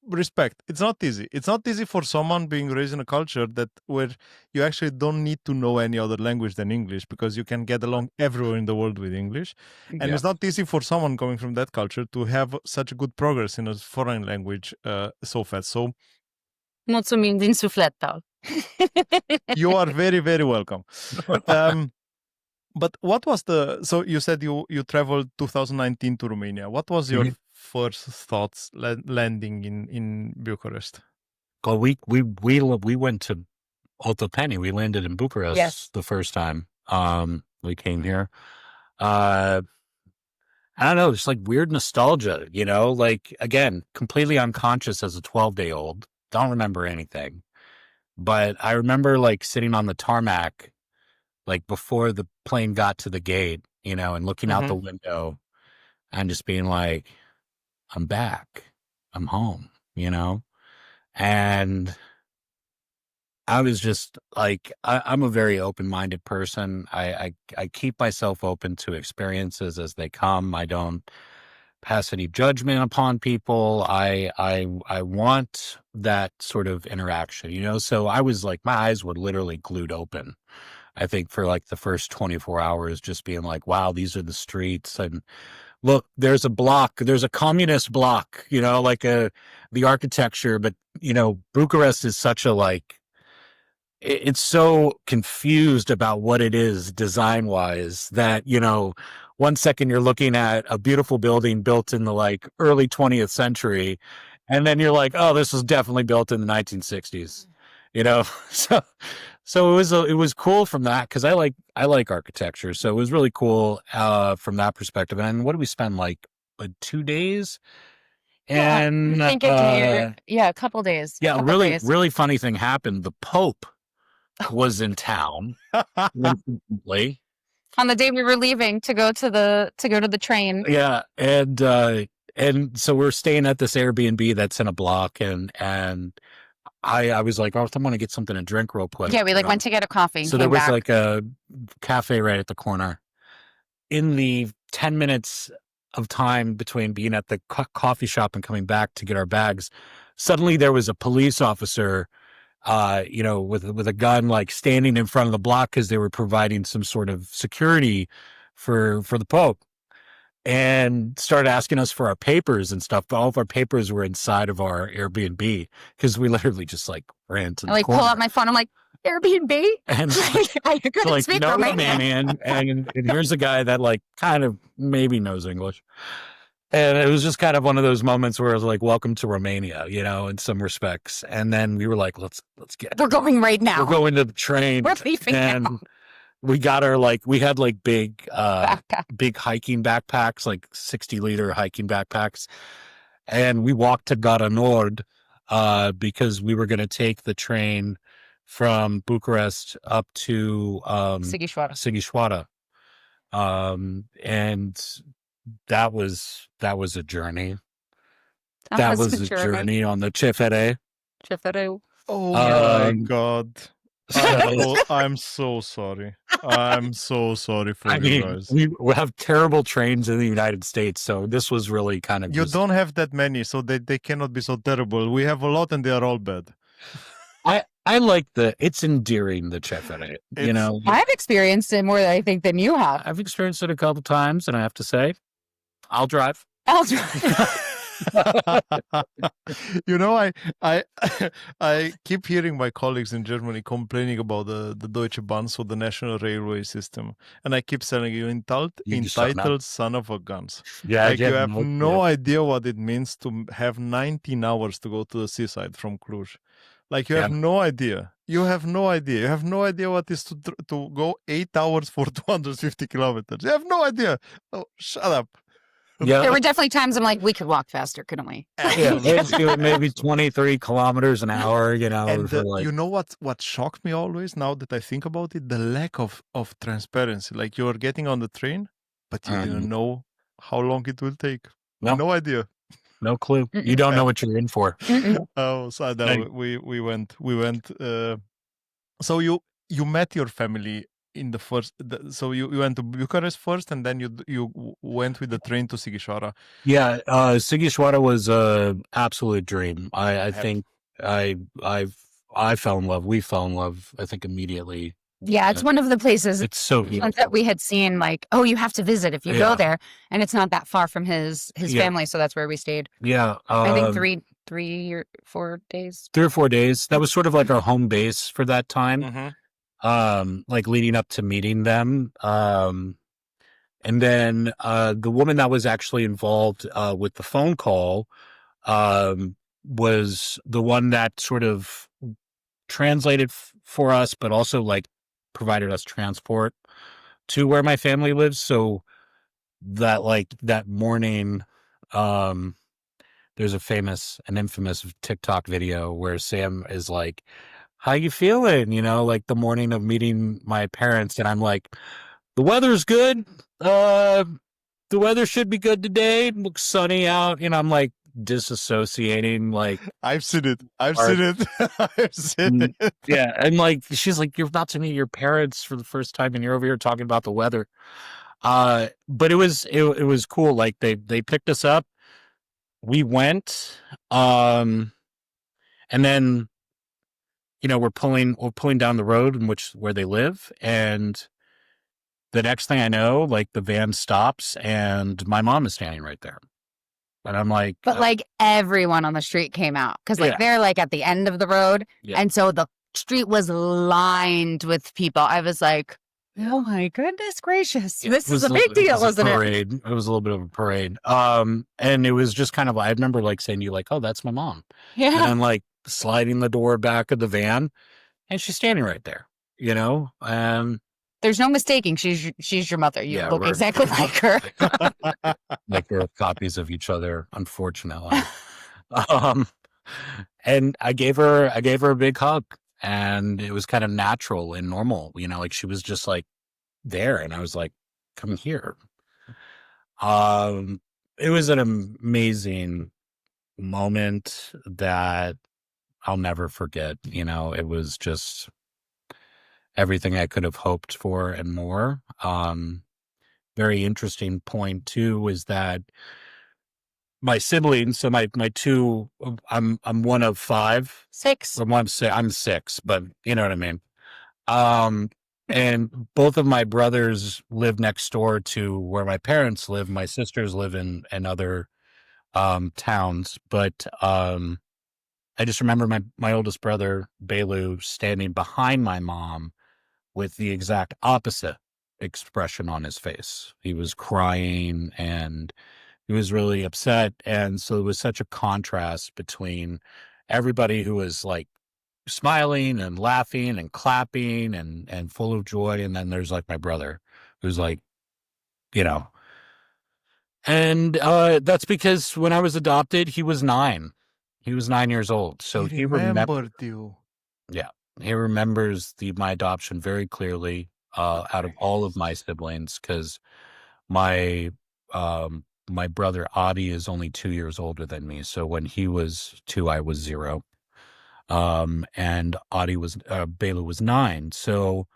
[SPEAKER 1] respect. It's not easy. It's not easy for someone being raised in a culture where you actually don't need to know any other language than English, because you can get along everywhere in the world with English. And it's not easy for someone coming from that culture to have such a good progress in a foreign language so fast. So
[SPEAKER 3] Mulțumim din suflet, Paul.
[SPEAKER 1] you are very, very welcome. But what was so you said you traveled 2019 to Romania. What was your first thoughts landing in Bucharest?
[SPEAKER 2] Well, we went to Otopeni. We landed in Bucharest the first time we came here. I don't know, it's like weird nostalgia, you know, like, again, completely unconscious as a 12-day-old. Don't remember anything. But I remember like sitting on the tarmac, like before the plane got to the gate, you know, and looking out the window and just being like, I'm back. I'm home, you know? And I was just like, I'm a very open-minded person. I keep myself open to experiences as they come. I don't pass any judgment upon people. I want that sort of interaction, you know? So I was like, my eyes were literally glued open, I think, for like the first 24 hours, just being like, wow, these are the streets. And look, there's a communist block, you know, like the architecture, but you know, Bucharest is such a it's so confused about what it is design wise that, you know, one second you're looking at a beautiful building built in the like early 20th century. And then you're like, oh, this was definitely built in the 1960s, you know? So it was cool from that. Cause I like architecture. So it was really cool, from that perspective. And what did we spend, like 2 days? And
[SPEAKER 3] I think a couple days.
[SPEAKER 2] Yeah, really funny thing happened. The Pope was in town recently.
[SPEAKER 3] On the day we were leaving to go to the train.
[SPEAKER 2] Yeah, and so we're staying at this Airbnb that's in a block, and I was like, oh, I'm going to get something to drink real quick.
[SPEAKER 3] Yeah, we went to get a coffee.
[SPEAKER 2] So there was like a cafe right at the corner. In the 10 minutes of time between being at the coffee shop and coming back to get our bags, suddenly there was a police officer, you know, with a gun, like standing in front of the block because they were providing some sort of security for the Pope, and started asking us for our papers and stuff. But all of our papers were inside of our Airbnb because we literally just like ran to the corner.
[SPEAKER 3] Pull out my phone. I'm like, Airbnb?
[SPEAKER 2] And
[SPEAKER 3] I couldn't speak
[SPEAKER 2] Romanian. And here's a guy that like kind of maybe knows English. And it was just kind of one of those moments where I was like, welcome to Romania, you know, in some respects. And then we were like, let's get.
[SPEAKER 3] We're going right now.
[SPEAKER 2] We're going to the train.
[SPEAKER 3] We're leaving now.
[SPEAKER 2] We got we had like big hiking backpacks, like 60-liter hiking backpacks. And we walked to Gara Nord, because we were going to take the train from Bucharest up to Sighișoara. And that was a journey. That was a journey on the CFR.
[SPEAKER 1] Oh my God. I'm so sorry. I'm so sorry for you guys.
[SPEAKER 2] We have terrible trains in the United States, so this was really kind of.
[SPEAKER 1] You don't have that many, so they cannot be so terrible. We have a lot, and they are all bad.
[SPEAKER 2] I like it's endearing, the CFR. You know,
[SPEAKER 3] I've experienced it more, I think, than you have.
[SPEAKER 2] I've experienced it a couple times, and I have to say, I'll drive.
[SPEAKER 1] You know, I keep hearing my colleagues in Germany complaining about the Deutsche Bahn, so the national railway system, and I keep telling you, entitled son of a guns.
[SPEAKER 2] Yeah,
[SPEAKER 1] like you have no idea what it means to have 19 hours to go to the seaside from Cluj. Like you have no idea. You have no idea. You have no idea what it is to go 8 hours for 250 kilometers. You have no idea. Oh, shut up.
[SPEAKER 2] Yeah.
[SPEAKER 3] There were definitely times I'm like, we could walk faster, couldn't we?
[SPEAKER 2] Yeah, let's do it maybe 23 kilometers an hour, you know.
[SPEAKER 1] And you know what shocked me always, now that I think about it? The lack of transparency. Like you're getting on the train, but you didn't know how long it will take. No idea.
[SPEAKER 2] No clue.
[SPEAKER 3] Mm-mm.
[SPEAKER 2] You don't know what you're in for.
[SPEAKER 3] Mm-mm.
[SPEAKER 1] Oh, so no,
[SPEAKER 2] Right.
[SPEAKER 1] we went. So you met your family in the first. So you went to Bucharest first, and then you went with the train to Sighișoara.
[SPEAKER 2] Yeah, Sighișoara was a absolute dream. I
[SPEAKER 1] Yep.
[SPEAKER 2] think I fell in love. We fell in love, I think, immediately.
[SPEAKER 3] Yeah, it's one of the places
[SPEAKER 2] It's so beautiful.
[SPEAKER 3] that we had seen, like, oh, you have to visit if you go there, and it's not that far from his family, so that's where we stayed.
[SPEAKER 2] Yeah,
[SPEAKER 3] I think 3 or 4 days.
[SPEAKER 2] 3 or 4 days. That was sort of like our home base for that time.
[SPEAKER 1] Mm-hmm.
[SPEAKER 2] Like leading up to meeting them. And then the woman that was actually involved with the phone call was the one that sort of translated for us, but also like provided us transport to where my family lives. So that morning, there's an infamous TikTok video where Sam is like, "How you feeling?" You know, like the morning of meeting my parents, and I'm like, "The weather's good. The weather should be good today. It looks sunny out." And I'm like disassociating, like
[SPEAKER 1] I've seen it. I've seen it. I've seen it.
[SPEAKER 2] yeah. And like she's like, "You're about to meet your parents for the first time, and you're over here talking about the weather." But it was cool. Like they picked us up. We went, and then we're pulling down the road where they live, and the next thing I know, like the van stops and my mom is standing right there. And I'm like,
[SPEAKER 3] But like everyone on the street came out because like
[SPEAKER 2] Yeah.
[SPEAKER 3] they're like at the end of the road.
[SPEAKER 2] Yeah.
[SPEAKER 3] And so the street was lined with people. I was like, oh my goodness gracious. This is a big deal, isn't it?
[SPEAKER 2] Parade. It was a little bit of a parade. And it was just kind of, I remember like saying to you like, oh, that's my mom. And
[SPEAKER 3] Yeah.
[SPEAKER 2] then like sliding the door back of the van and she's standing right there,
[SPEAKER 3] There's no mistaking. She's your mother. You
[SPEAKER 2] Yeah,
[SPEAKER 3] look
[SPEAKER 2] we're-
[SPEAKER 3] exactly like her.
[SPEAKER 2] like we're copies of each other, unfortunately. And I gave her a big hug, and it was kind of natural and normal, like she was just like there, and I was like, come here. It was an amazing moment that I'll never forget. It was just everything I could have hoped for and more. Very interesting point too is that my siblings, so my two, I'm one of 5.
[SPEAKER 3] 6.
[SPEAKER 2] I'm 6, but you know what I mean. And both of my brothers live next door to where my parents live. My sisters live in other towns, but I just remember my oldest brother Belu standing behind my mom with the exact opposite expression on his face. He was crying and he was really upset. And so it was such a contrast between everybody who was like smiling and laughing and clapping and full of joy. And then there's like my brother who's like, and that's because when I was adopted, he was 9. He was 9 years old. So he
[SPEAKER 1] remembered you.
[SPEAKER 2] Yeah. He remembers my adoption very clearly out of all of my siblings because my brother Adi is only 2 years older than me. So when he was 2, I was 0. And Bela was 9. So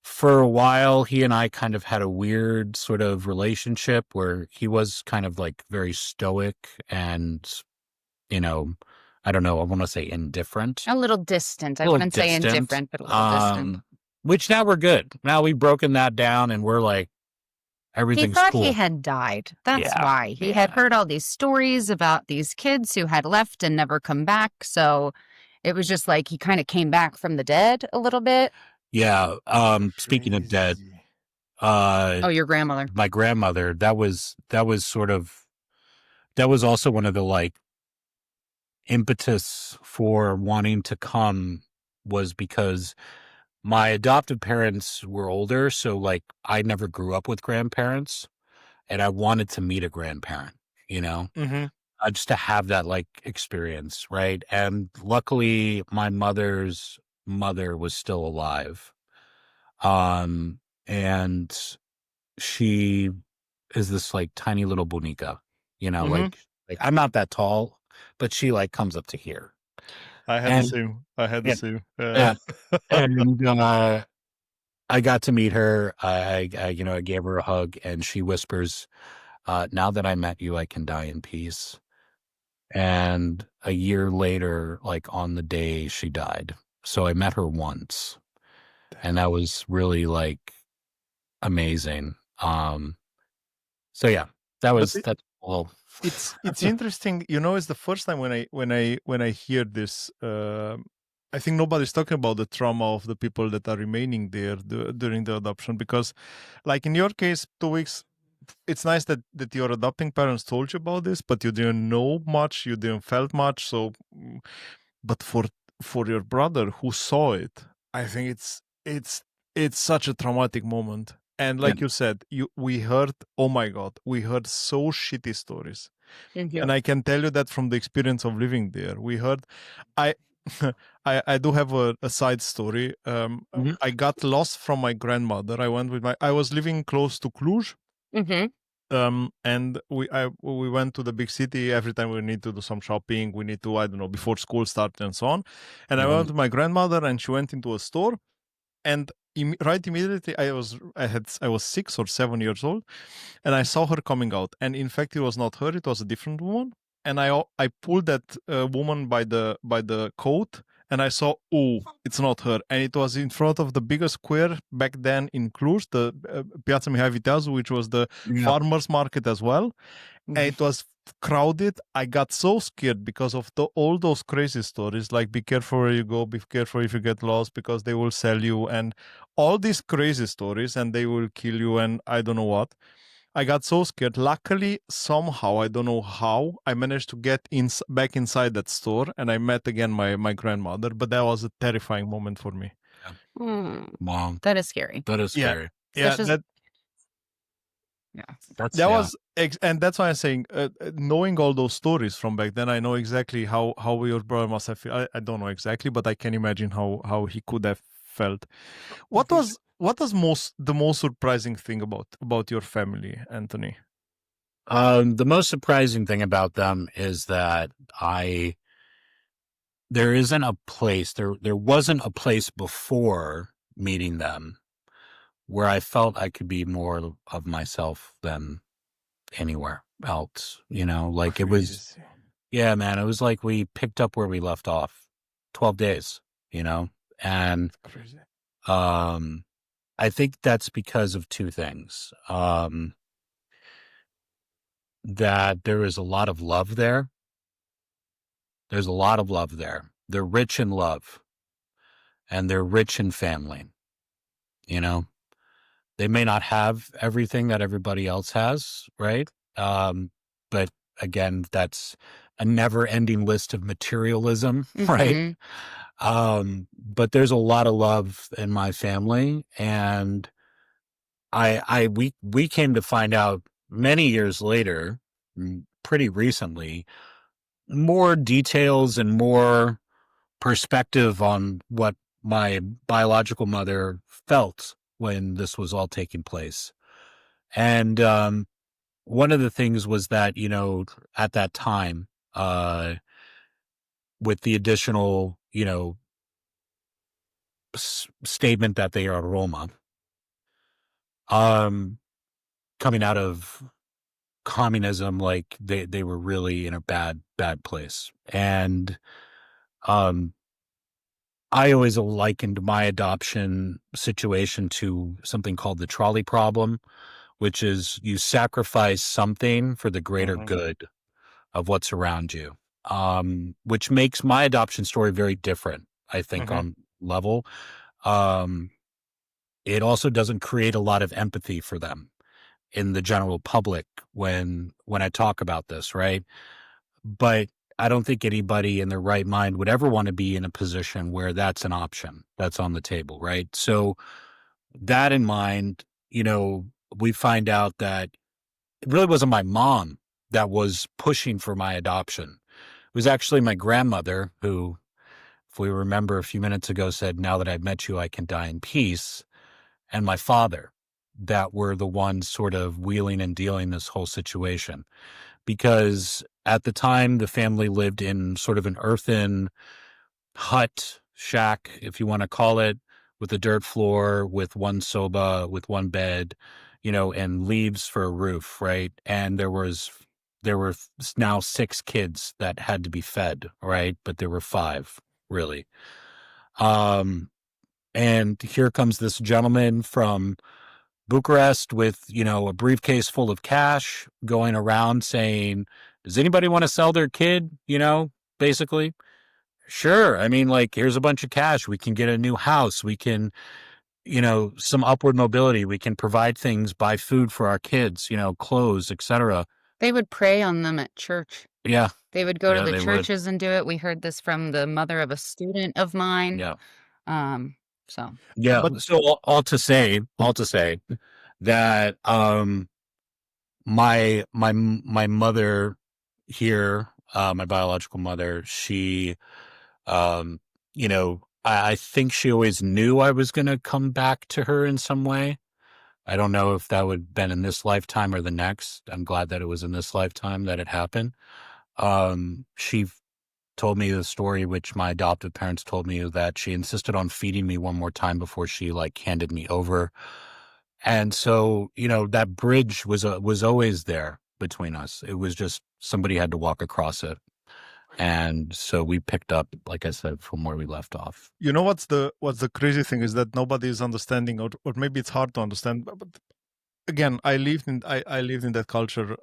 [SPEAKER 2] for a while, he and I kind of had a weird sort of relationship where he was kind of like very stoic and, I don't know, I want to say indifferent.
[SPEAKER 3] A little distant. I wouldn't say indifferent, but a little distant.
[SPEAKER 2] Which now we're good. Now we've broken that down and we're like, everything's
[SPEAKER 3] He thought
[SPEAKER 2] cool.
[SPEAKER 3] he had died. That's
[SPEAKER 2] Yeah,
[SPEAKER 3] why. He had heard all these stories about these kids who had left and never come back. So it was just like he kind of came back from the dead a little bit.
[SPEAKER 2] Yeah. Speaking of dead,
[SPEAKER 3] Oh, your grandmother.
[SPEAKER 2] my grandmother, that was also one of the like impetus for wanting to come was because my adoptive parents were older. So like I never grew up with grandparents and I wanted to meet a grandparent,
[SPEAKER 1] Mm-hmm.
[SPEAKER 2] just to have that like experience. Right. And luckily my mother's mother was still alive. And she is this like tiny little bonica,
[SPEAKER 1] Mhm.
[SPEAKER 2] like Like, I'm not that tall, but she like comes up to here.
[SPEAKER 1] I had the same. I had the
[SPEAKER 2] Yeah.
[SPEAKER 1] same.
[SPEAKER 2] And I got to meet her. I gave her a hug, and she whispers, "Now that I met you, I can die in peace." And a year later, like on the day she died, so I met her once, and that was really like amazing. So yeah, that's well.
[SPEAKER 1] It's interesting, it's the first time when I hear this. I think nobody's talking about the trauma of the people that are remaining there during the adoption, because like in your case, 2 weeks, it's nice that your adopting parents told you about this, but you didn't know much, you didn't felt much. So but for your brother who saw it, I think it's such a traumatic moment. And like you said, we heard, oh my God, we heard so shitty stories. And I can tell you that from the experience of living there. We heard, I I do have a side story. I got lost from my grandmother. I was living close to Cluj. And we went to the big city every time we need to do some shopping. We need to, I don't know, before school started and so on. And I went to my grandmother, and she went into a store, and right immediately I was 6 or 7 years old, and I saw her coming out. And in fact, it was not her; it was a different woman. And I pulled that woman by the coat, and I saw, oh, it's not her. And it was in front of the biggest square back then in Cluj, the Piața Mihai Viteazu, which was the farmers market as well. And it was crowded. I got so scared because of all those crazy stories, like be careful where you go, be careful if you get lost, because they will sell you, and all these crazy stories, and they will kill you, and I don't know what. I got so scared. Luckily, somehow, I don't know how, I managed to get back inside that store, and I met again my grandmother. But that was a terrifying moment for me.
[SPEAKER 2] Mom,
[SPEAKER 3] that is scary.
[SPEAKER 2] that is scary.
[SPEAKER 1] Yeah, that was, and that's why I'm saying, knowing all those stories from back then, I know exactly how your brother must have felt. I don't know exactly, but I can imagine how he could have felt. What was the most surprising thing about your family, Antoni?
[SPEAKER 2] The most surprising thing about them is that there wasn't a place before meeting them where I felt I could be more of myself than anywhere else. Like it was, yeah, man, it was like we picked up where we left off. 12 days, and
[SPEAKER 1] crazy.
[SPEAKER 2] I think that's because of two things. That there is a lot of love there. There's a lot of love there. They're rich in love, and they're rich in family. They may not have everything that everybody else has, right? But again, that's a never-ending list of materialism, right? But there's a lot of love in my family, and we came to find out many years later, pretty recently, more details and more perspective on what my biological mother felt when this was all taking place. And one of the things was that, at that time, with the additional, statement that they are Roma, coming out of communism, like they were really in a bad place. And I always likened my adoption situation to something called the trolley problem, which is you sacrifice something for the greater good of what's around you, which makes my adoption story very different, I think, on level. It also doesn't create a lot of empathy for them in the general public when I talk about this, right? But I don't think anybody in their right mind would ever want to be in a position where that's an option that's on the table, right? So that in mind, we find out that it really wasn't my mom that was pushing for my adoption. It was actually my grandmother who, if we remember a few minutes ago, said, "Now that I've met you, I can die in peace," and my father that were the ones sort of wheeling and dealing this whole situation. Because at the time, the family lived in sort of an earthen hut, shack, if you want to call it, with a dirt floor, with one soba, with one bed, and leaves for a roof, right? And there were now 6 kids that had to be fed, right? But there were 5, really. And here comes this gentleman from Bucharest with, a briefcase full of cash, going around saying, does anybody want to sell their kid? Basically. Sure. I mean, like, here's a bunch of cash. We can get a new house. We can, some upward mobility. We can provide things, buy food for our kids, clothes, etc.
[SPEAKER 3] They would pray on them at church.
[SPEAKER 2] Yeah.
[SPEAKER 3] They would go
[SPEAKER 2] Yeah,
[SPEAKER 3] to
[SPEAKER 2] they
[SPEAKER 3] the
[SPEAKER 2] would.
[SPEAKER 3] churches and do it. We heard this from the mother of a student of mine.
[SPEAKER 2] Yeah.
[SPEAKER 3] So
[SPEAKER 2] Yeah.
[SPEAKER 1] But-
[SPEAKER 2] So all to say that my mother here, my biological mother, she I think she always knew I was going to come back to her in some way. I don't know if that would have been in this lifetime or the next. I'm glad that it was in this lifetime that it happened. She told me the story, which my adoptive parents told me, that she insisted on feeding me one more time before she handed me over. And so, that bridge was always there between us. It was just somebody had to walk across it. And so we picked up, like I said, from where we left off.
[SPEAKER 1] What's the crazy thing is that nobody is understanding, or maybe it's hard to understand. But again, I lived in that culture,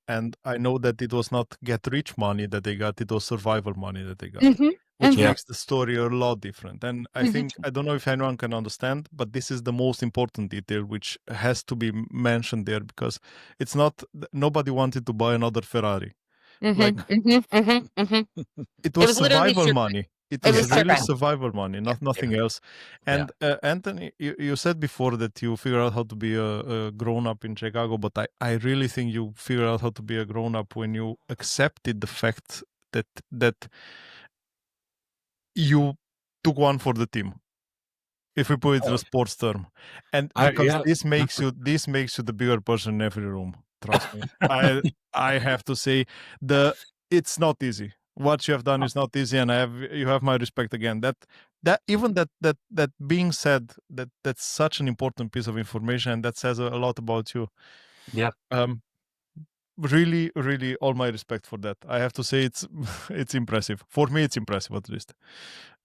[SPEAKER 1] and I know that it was not get rich money that they got; it was survival money that they got, which makes the story a lot different. And I think, I don't know if anyone can understand, but this is the most important detail which has to be mentioned there, because it's not, nobody wanted to buy another Ferrari. It was survival money. It was really survival money, nothing else. And Anthony, you said before that you figure out how to be a grown-up in Chicago, but I really think you figure out how to be a grown-up when you accepted the fact that you took one for the team, if we put it in a sports term. And because this makes you the bigger person in every room. Trust me. I have to say, it's not easy. What you have done is not easy, and you have my respect again. That being said, that's such an important piece of information, and that says a lot about you.
[SPEAKER 2] Yeah.
[SPEAKER 1] Really, really, all my respect for that. I have to say, it's impressive. For me, it's impressive, at least.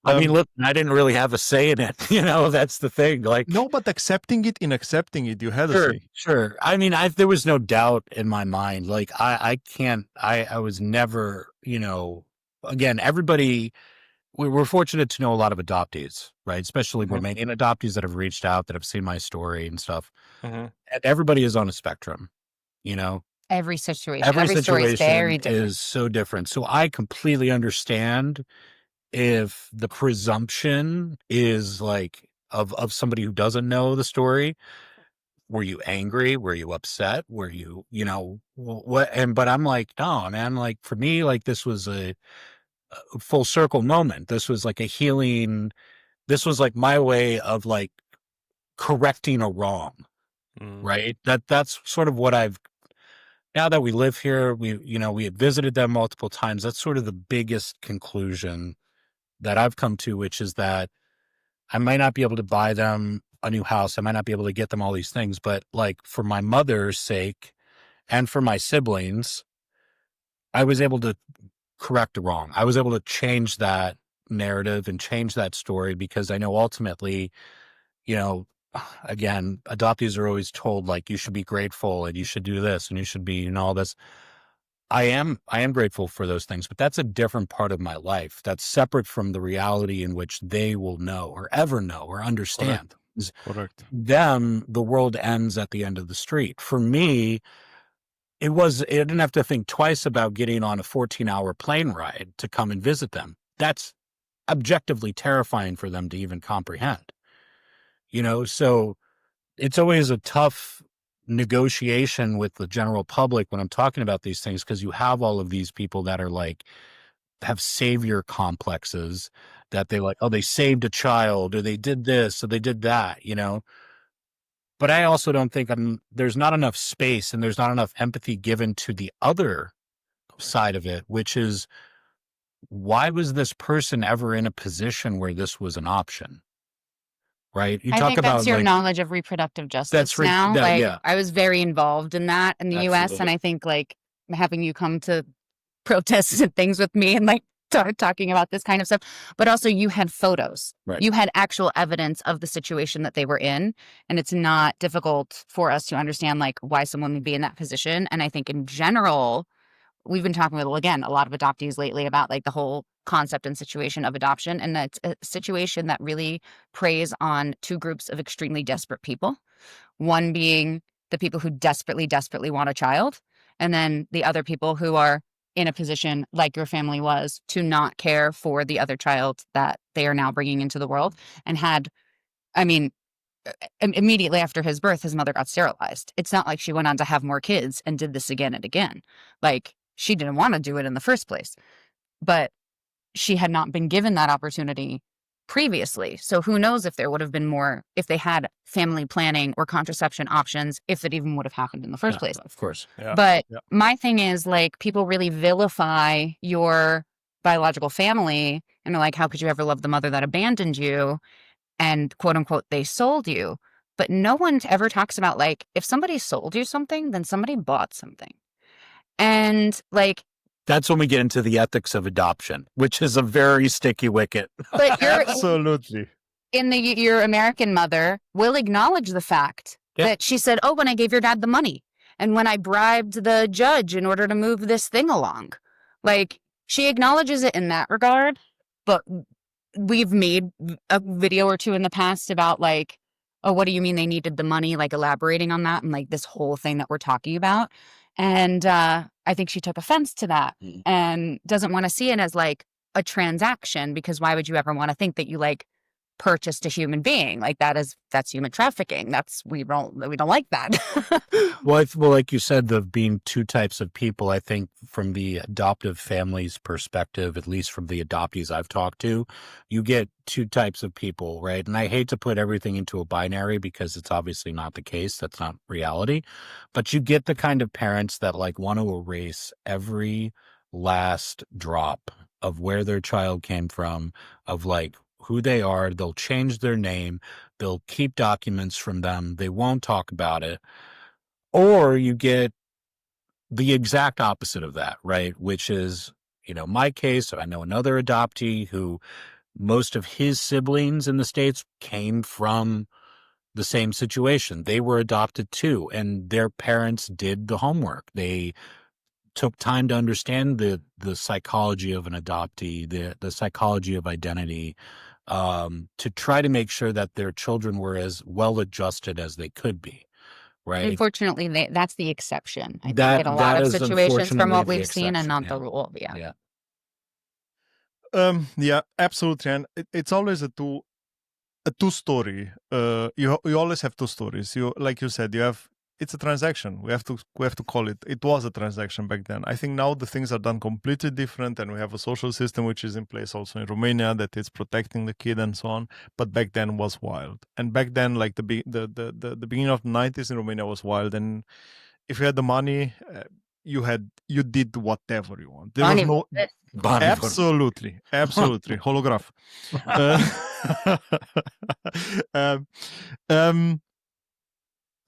[SPEAKER 2] I mean, look, I didn't really have a say in it. That's the thing.
[SPEAKER 1] No, but accepting it, you had a say.
[SPEAKER 2] Sure. I mean, there was no doubt in my mind. I was never, again, everybody, we're fortunate to know a lot of adoptees, right? Especially Romanian adoptees that have reached out, that have seen my story and stuff. And everybody is on a spectrum,
[SPEAKER 3] every situation
[SPEAKER 2] story
[SPEAKER 3] is very different.
[SPEAKER 2] is so different. So I completely understand if the presumption is of somebody who doesn't know the story. Were you angry? Were you upset? Were you, what? But I'm like, no, man, for me, this was a full circle moment. This was a healing. This was my way of correcting a wrong, right? That's sort of what now that we live here, we had visited them multiple times. That's sort of the biggest conclusion that I've come to, which is that I might not be able to buy them a new house. I might not be able to get them all these things, but for my mother's sake and for my siblings, I was able to correct a wrong. I was able to change that narrative and change that story, because I know ultimately, again, adoptees are always told you should be grateful and you should do this and you should be, all this. I am grateful for those things, but that's a different part of my life. That's separate from the reality in which they will know or ever know or understand.
[SPEAKER 1] Correct.
[SPEAKER 2] Them, the world ends at the end of the street. For me, I didn't have to think twice about getting on a 14-hour plane ride to come and visit them. That's objectively terrifying for them to even comprehend. So it's always a tough negotiation with the general public when I'm talking about these things, because you have all of these people that are have savior complexes, that they they saved a child, or they did this, or they did that, But I also don't think there's not enough space and there's not enough empathy given to the other side of it, which is, why was this person ever in a position where this was an option? Right? You
[SPEAKER 3] I
[SPEAKER 2] talk
[SPEAKER 3] think
[SPEAKER 2] about
[SPEAKER 3] that's your
[SPEAKER 2] like,
[SPEAKER 3] knowledge of reproductive justice
[SPEAKER 2] That's right.
[SPEAKER 3] now.
[SPEAKER 2] That-
[SPEAKER 3] Like
[SPEAKER 2] yeah.
[SPEAKER 3] I was very involved in that in the US, and
[SPEAKER 2] Absolutely.
[SPEAKER 3] I think like having you come to protests and things with me and like talking about this kind of stuff, but also you had photos.
[SPEAKER 2] Right.
[SPEAKER 3] You had actual evidence of the situation that they were in, and it's not difficult for us to understand like why someone would be in that position. And I think in general, we've been talking with, again, a lot of adoptees lately about like the whole concept and situation of adoption. And it's a situation that really preys on two groups of extremely desperate people. One being the people who desperately, desperately want a child. And then the other people who are in a position like your family was to not care for the other child that they are now bringing into the world. And had, I mean, immediately after his birth, his mother got sterilized. It's not like she went on to have more kids and did this again and again. Like, she didn't want to do it in the first place, but she had not been given that opportunity previously. So who knows if there would have been more, if they had family planning or contraception options, if it even would have happened in the first place.
[SPEAKER 2] Of course.
[SPEAKER 1] Yeah.
[SPEAKER 3] But
[SPEAKER 1] Yeah.
[SPEAKER 3] my thing is, like, people really vilify your biological family and are like, how could you ever love the mother that abandoned you? And quote unquote, they sold you. But no one ever talks about, like, if somebody sold you something, then somebody bought something. And like,
[SPEAKER 2] That's when we get into the ethics of adoption, which is a very sticky wicket.
[SPEAKER 3] but you're
[SPEAKER 1] Absolutely.
[SPEAKER 3] your American mother will acknowledge the fact
[SPEAKER 2] Yeah.
[SPEAKER 3] that she said, oh, when I gave your dad the money and when I bribed the judge in order to move this thing along, like, she acknowledges it in that regard. But we've made a video or two in the past about like, oh, what do you mean they needed the money? Like elaborating on that and like this whole thing that we're talking about. And I think she took offense to that and doesn't want to see it as like a transaction, because why would you ever want to think that you like purchased a human being? Like that's human trafficking. We don't like that.
[SPEAKER 2] Well, like you said, the being two types of people, I think from the adoptive family's perspective, at least from the adoptees I've talked to, you get two types of people, right? And I hate to put everything into a binary because it's obviously not the case. That's not reality. But you get the kind of parents that like want to erase every last drop of where their child came from, of like who they are. They'll change their name. They'll keep documents from them. They won't talk about it. Or you get the exact opposite of that, right? Which is, my case, I know another adoptee who most of his siblings in the States came from the same situation. They were adopted too, and their parents did the homework. They took time to understand the psychology of an adoptee, the psychology of identity, to try to make sure that their children were as well adjusted as they could be. Right.
[SPEAKER 3] Unfortunately, that's the exception. I think
[SPEAKER 2] That-
[SPEAKER 3] in a lot
[SPEAKER 2] that
[SPEAKER 3] of
[SPEAKER 2] is
[SPEAKER 3] situations from
[SPEAKER 2] unfortunately
[SPEAKER 3] what
[SPEAKER 2] the
[SPEAKER 3] we've seen and
[SPEAKER 2] exception,
[SPEAKER 3] not the rule. Yeah.
[SPEAKER 1] Yeah, absolutely. And it's always a two story. You always have two stories. Like you said, it's a transaction. We have to call it. It was a transaction back then. I think now the things are done completely different, and we have a social system which is in place also in Romania that is protecting the kid and so on. But back then was wild, and back then, like the beginning of the 90s in Romania was wild. And if you had the money, you did whatever you want. There was no. Absolutely. Holograph.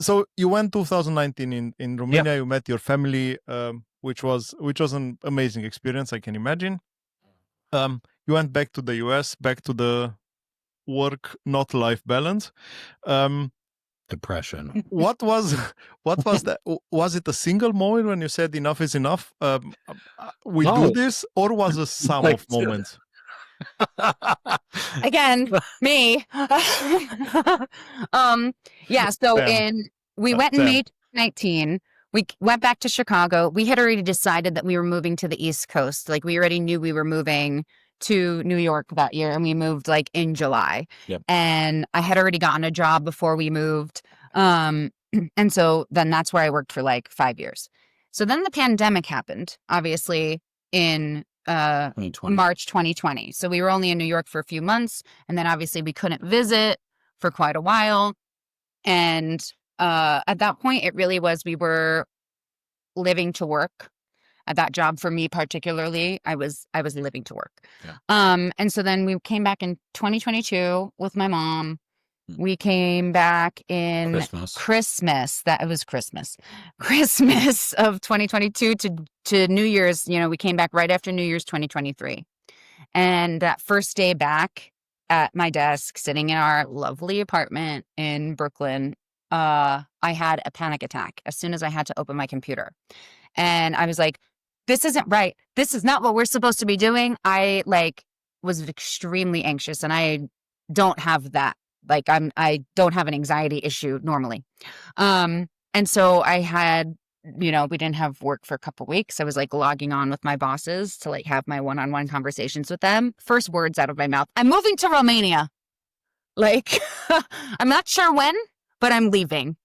[SPEAKER 1] So you went 2019 in Romania. You met your family, which was an amazing experience, I can imagine. You went back to the US, back to the work not life balance.
[SPEAKER 2] Depression.
[SPEAKER 1] What was that? Was it a single moment when you said enough is enough? We do this, or was it a sum of moments?
[SPEAKER 3] Again, me. Yeah. So we went in May 2019. We went back to Chicago. We had already decided that we were moving to the East Coast. Like, we already knew we were moving to New York that year, and we moved like in July.
[SPEAKER 2] Yep.
[SPEAKER 3] And I had already gotten a job before we moved. And so then that's where I worked for like 5 years. So then the pandemic happened, obviously, in
[SPEAKER 2] 2020.
[SPEAKER 3] March 2020. So we were only in New York for a few months, and then obviously we couldn't visit for quite a while. And at that point, it really was, we were living to work at that job for me particularly. I was living to work.
[SPEAKER 2] Yeah.
[SPEAKER 3] And so then we came back in 2022 with my mom. We came back in Christmas. That it was Christmas of 2022 to New Year's. You know, we came back right after New Year's 2023. And that first day back at my desk, sitting in our lovely apartment in Brooklyn, I had a panic attack as soon as I had to open my computer. And I was like, this isn't right. This is not what we're supposed to be doing. I was extremely anxious, and I don't have that. I don't have an anxiety issue normally. And so I had, we didn't have work for a couple weeks. I was logging on with my bosses to have my one-on-one conversations with them. First words out of my mouth, I'm moving to Romania. I'm not sure when, but I'm leaving.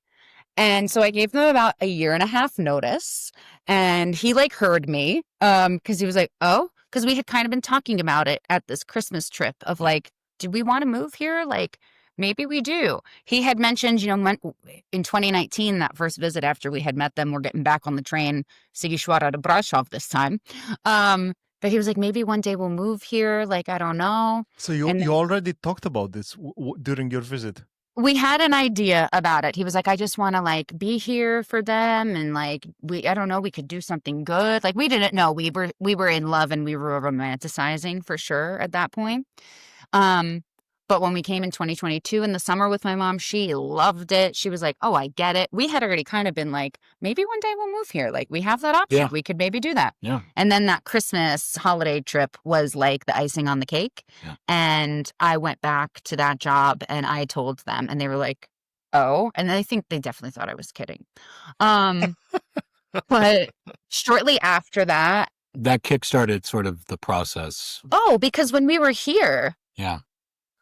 [SPEAKER 3] And so I gave them about a year and a half notice, and he heard me, cause he was oh, cause we had kind of been talking about it at this Christmas trip of do we want to move here? Maybe we do. He had mentioned, in 2019, that first visit after we had met them, we're getting back on the train, Sighișoara to Brașov this time. But he was maybe one day we'll move here. I don't know.
[SPEAKER 1] So you already talked about this during your visit?
[SPEAKER 3] We had an idea about it. He was I just want to be here for them. And I don't know, we could do something good. We didn't know we were in love, and we were romanticizing for sure at that point. But when we came in 2022 in the summer with my mom, she loved it. She was oh, I get it. We had already kind of been maybe one day we'll move here. We have that option. Yeah. We could maybe do that.
[SPEAKER 2] Yeah.
[SPEAKER 3] And then that Christmas holiday trip was the icing on the cake.
[SPEAKER 2] Yeah.
[SPEAKER 3] And I went back to that job, and I told them, and they were oh, and I think they definitely thought I was kidding. But shortly after that
[SPEAKER 2] kickstarted sort of the process.
[SPEAKER 3] Oh, because when we were here.
[SPEAKER 2] Yeah.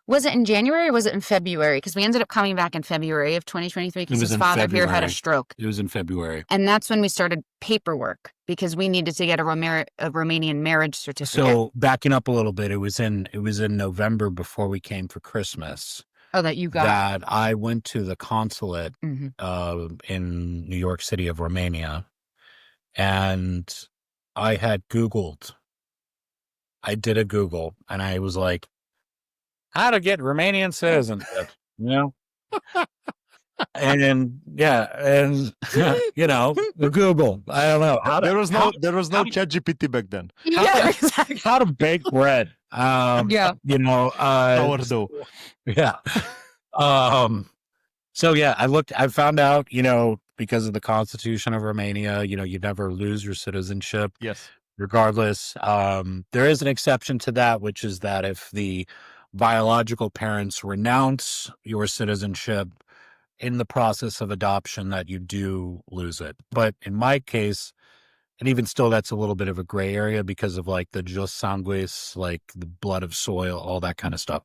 [SPEAKER 3] Was it in January or was it in February? Because we ended up coming back in February of 2023 because his father here had a stroke.
[SPEAKER 2] It was in February.
[SPEAKER 3] And that's when we started paperwork because we needed to get a Romanian marriage certificate.
[SPEAKER 2] So backing up a little bit, it was in November before we came for Christmas.
[SPEAKER 3] Oh, that you got.
[SPEAKER 2] That I went to the consulate in New York City of Romania, and I had Googled. I did a Google, and I was how to get Romanian citizenship, and then the Google. I don't know.
[SPEAKER 1] There was no ChatGPT back then.
[SPEAKER 3] Yeah, exactly.
[SPEAKER 2] How to bake bread.
[SPEAKER 3] Yeah.
[SPEAKER 1] Sourdough.
[SPEAKER 2] Yeah. So yeah, I found out, because of the Constitution of Romania, you never lose your citizenship.
[SPEAKER 1] Yes.
[SPEAKER 2] Regardless, there is an exception to that, which is that if the biological parents renounce your citizenship in the process of adoption, that you do lose it. But in my case, and even still, that's a little bit of a gray area because of the jus sanguis, the blood of soil, all that kind of stuff.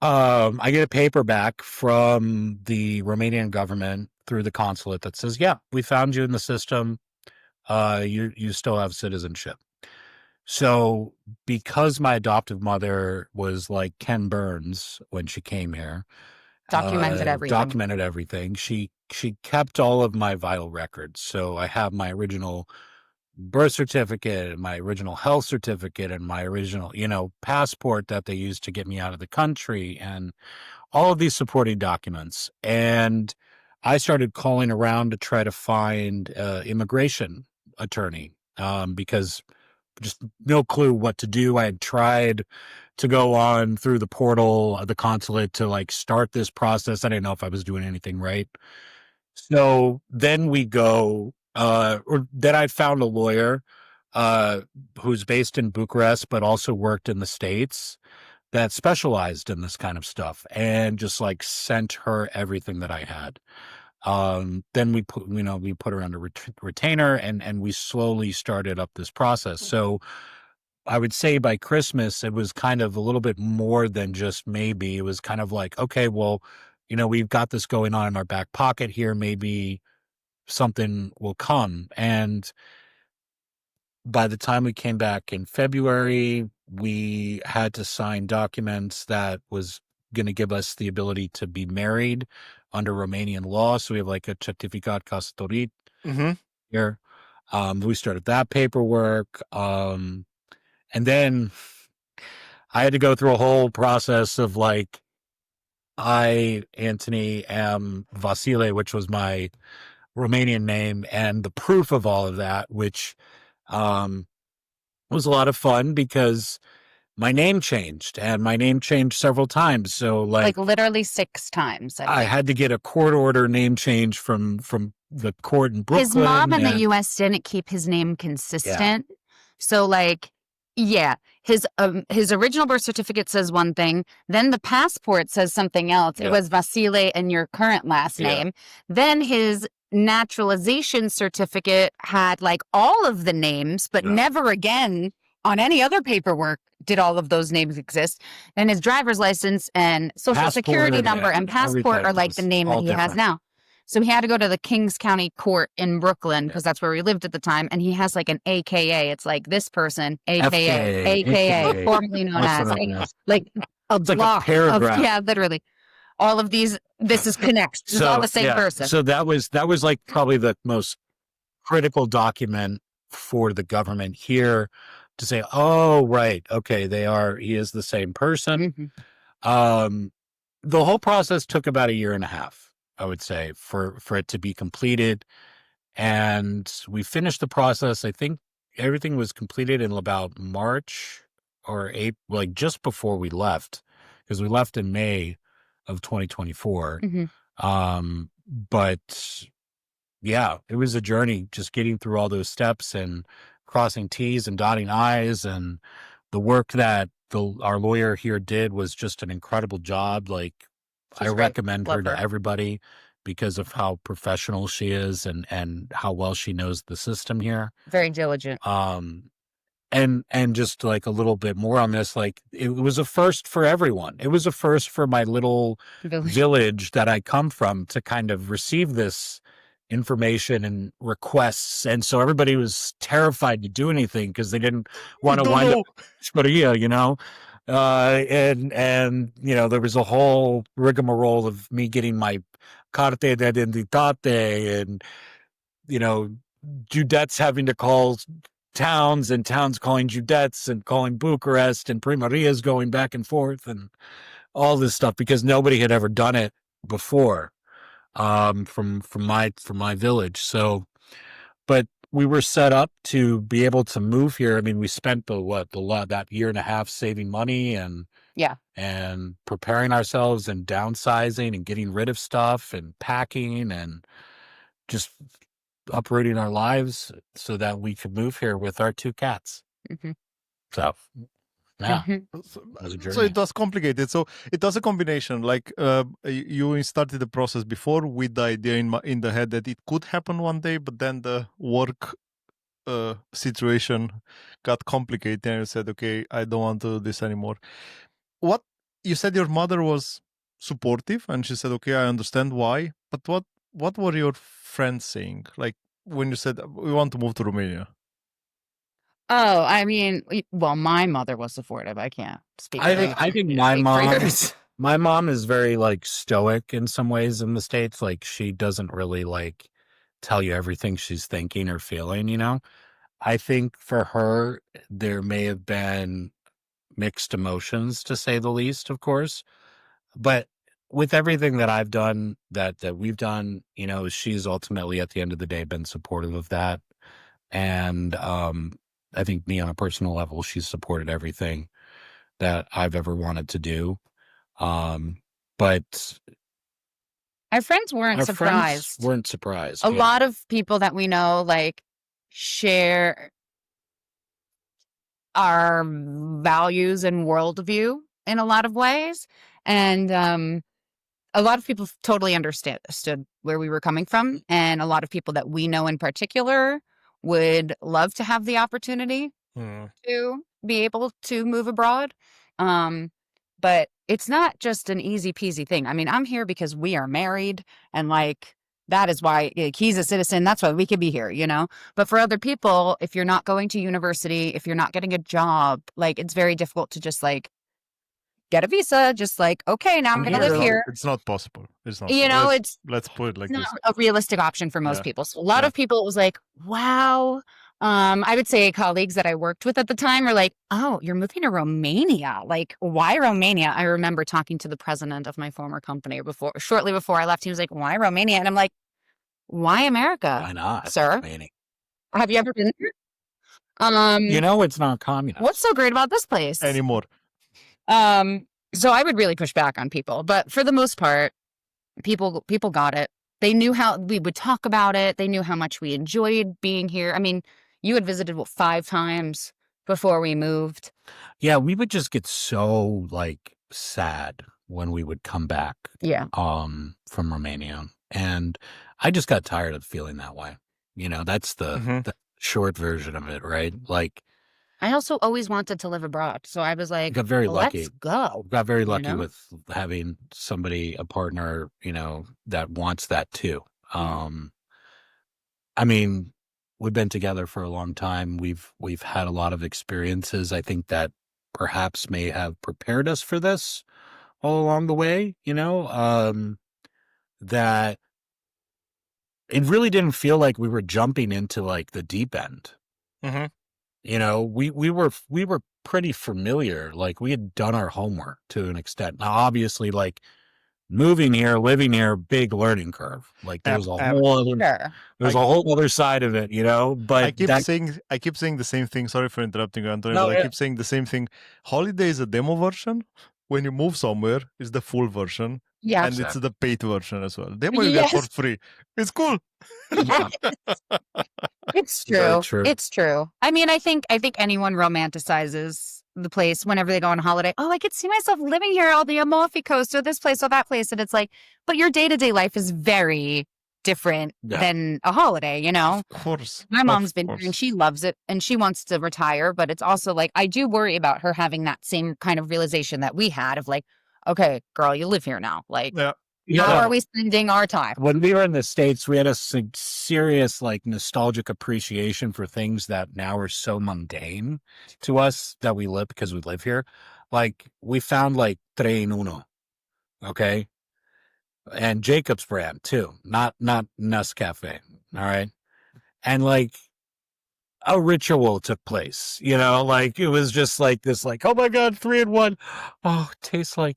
[SPEAKER 2] I get a paper back from the Romanian government through the consulate that says, yeah, we found you in the system. You still have citizenship. So because my adoptive mother was like Ken Burns when she came here,
[SPEAKER 3] Documented
[SPEAKER 2] everything. She kept all of my vital records. So I have my original birth certificate and my original health certificate and my original, passport that they used to get me out of the country and all of these supporting documents. And I started calling around to try to find immigration attorney because just no clue what to do. I had tried to go on through the portal of the consulate to start this process. I didn't know if I was doing anything right. So then we go, or then I found a lawyer who's based in Bucharest, but also worked in the States that specialized in this kind of stuff and just sent her everything that I had. Then we put her under retainer and we slowly started up this process. So I would say by Christmas, it was kind of a little bit more than just maybe. It was kind of okay, well, we've got this going on in our back pocket here. Maybe something will come. And by the time we came back in February, we had to sign documents that was going to give us the ability to be married under Romanian law. So we have a certificat căsătorit here. We started that paperwork. And then I had to go through a whole process of like, I, Antoni, am Vasile, which was my Romanian name, and the proof of all of that, which was a lot of fun because my name changed, and my name changed several times. So
[SPEAKER 3] Like literally 6 times.
[SPEAKER 2] I had to get a court order name change from the court in Brooklyn.
[SPEAKER 3] His mom in the U.S. didn't keep his name consistent. Yeah. So like, yeah, his original birth certificate says one thing, then the passport says something else. Yeah. It was Vasile and your current last name. Then his naturalization certificate had like all of the names, but never again on any other paperwork did all of those names exist. And his driver's license and social security number and passport are like the name that he has now. So he had to go to the Kings County Court in Brooklyn because that's where we lived at the time. And he has like an AKA. It's like this person, AKA, formerly known as, like a block
[SPEAKER 2] like a paragraph.
[SPEAKER 3] Yeah, literally. All of these, this is connected. It's all the same person.
[SPEAKER 2] So that was like probably the most critical document for the government here to say, oh, right, okay, he is the same person. Mm-hmm. The whole process took about 1.5 years. I would say, for it to be completed. And we finished the process. I think everything was completed in about March or April, like just before we left, because we left in May of 2024. Mm-hmm. But yeah, it was a journey just getting through all those steps and crossing T's and dotting I's. And the work that our lawyer here did was just an incredible job. Like, I recommend her to everybody because of how professional she is and how well she knows the system here.
[SPEAKER 3] Very diligent.
[SPEAKER 2] And just like a little bit more on this, like it was a first for everyone. It was a first for my little village that I come from to kind of receive this information and requests. And so everybody was terrified to do anything because they didn't want to wind up Sparia, you know? And you know, there was a whole rigmarole of me getting my carte d'identitate and, you know, Judettes having to call towns and towns calling Judettes and calling Bucharest and Primarias going back and forth and all this stuff because nobody had ever done it before, from my village. So, but we were set up to be able to move here. I mean, we spent that 1.5 years saving money and preparing ourselves and downsizing and getting rid of stuff and packing and just uprooting our lives so that we could move here with our 2 cats. Mm-hmm. So, yeah. Mm-hmm.
[SPEAKER 1] So it was complicated. So it was a combination. Like you started the process before with the idea in the head that it could happen one day, but then the work situation got complicated and you said, okay, I don't want to do this anymore. What you said, your mother was supportive and she said, okay, I understand why, but what were your friends saying? Like when you said we want to move to Romania?
[SPEAKER 3] Oh, I mean, well, my mother was supportive. I can't speak.
[SPEAKER 2] I think my mom is very like stoic in some ways in the States. Like she doesn't really like tell you everything she's thinking or feeling, you know. I think for her, there may have been mixed emotions, to say the least, of course. But with everything that I've done, that we've done, you know, she's ultimately at the end of the day been supportive of that. And I think me on a personal level, she's supported everything that I've ever wanted to do. But
[SPEAKER 3] our friends weren't surprised. A lot of people that we know, like, share our values and worldview in a lot of ways. And a lot of people totally understood where we were coming from. And a lot of people that we know in particular would love to have the opportunity to be able to move abroad. But it's not just an easy peasy thing. I mean, I'm here because we are married and like, that is why he's a citizen. That's why we could be here, you know? But for other people, if you're not going to university, if you're not getting a job, like it's very difficult to just like get a visa, just like, okay, now I'm going to live here.
[SPEAKER 1] It's not possible. It's not.
[SPEAKER 3] You know,
[SPEAKER 1] Let's put it like
[SPEAKER 3] not
[SPEAKER 1] this.
[SPEAKER 3] a realistic option for most
[SPEAKER 1] Yeah.
[SPEAKER 3] people. So a lot of people, it was like, wow. I would say colleagues that I worked with at the time were like, oh, you're moving to Romania. Like, why Romania? I remember talking to the president of my former company shortly before I left. He was like, why Romania? And I'm like, why America?
[SPEAKER 2] Why not,
[SPEAKER 3] sir?
[SPEAKER 2] Romania?
[SPEAKER 3] Have you ever been there?
[SPEAKER 2] You know, it's not communist.
[SPEAKER 3] What's so great about this place?
[SPEAKER 1] Anymore.
[SPEAKER 3] So I would really push back on people, but for the most part, people got it. They knew how we would talk about it. They knew how much we enjoyed being here. I mean, you had visited 5 times before we moved.
[SPEAKER 2] Yeah, we would just get so like sad when we would come back
[SPEAKER 3] Yeah.
[SPEAKER 2] from Romania. And I just got tired of feeling that way. You know, that's the short version of it, right? Like,
[SPEAKER 3] I also always wanted to live abroad. So I was like,
[SPEAKER 2] got very lucky.
[SPEAKER 3] Let's go.
[SPEAKER 2] Got very lucky
[SPEAKER 3] know?
[SPEAKER 2] with having somebody, a partner, you know, that wants that too. I mean, we've been together for a long time. We've had a lot of experiences. I think that perhaps may have prepared us for this all along the way, you know, that it really didn't feel like we were jumping into like the deep end.
[SPEAKER 1] Mm-hmm.
[SPEAKER 2] You know, we were pretty familiar. Like we had done our homework to an extent. Now, obviously, like moving here, living here, big learning curve. Like there was a whole other side of it, you know. But
[SPEAKER 1] I keep saying the same thing. Sorry for interrupting you, Antoni, but I keep saying the same thing. Holiday is a demo version. When you move somewhere, it's the full version.
[SPEAKER 3] Yeah.
[SPEAKER 1] And it's the paid version as well. Demo you get for free. It's cool.
[SPEAKER 3] It's true. It's true. I mean, I think anyone romanticizes the place whenever they go on holiday. Oh, I could see myself living here on the Amalfi Coast or this place or that place. And it's like, but your day-to-day life is very different than a holiday, you know?
[SPEAKER 1] Of course.
[SPEAKER 3] My mom's been here and she loves it and she wants to retire. But it's also like, I do worry about her having that same kind of realization that we had of like, okay, girl, you live here now. Like, how are we spending our time?
[SPEAKER 2] When we were in the States, we had a serious, like, nostalgic appreciation for things that now are so mundane to us that we live because we live here. Like, we found, like, Tre in Uno, okay? And Jacob's brand, too. Not Nescafe, all right? And, like, a ritual took place, you know? Like, it was just like this, like, oh, my God, 3 in 1. Oh, it tastes like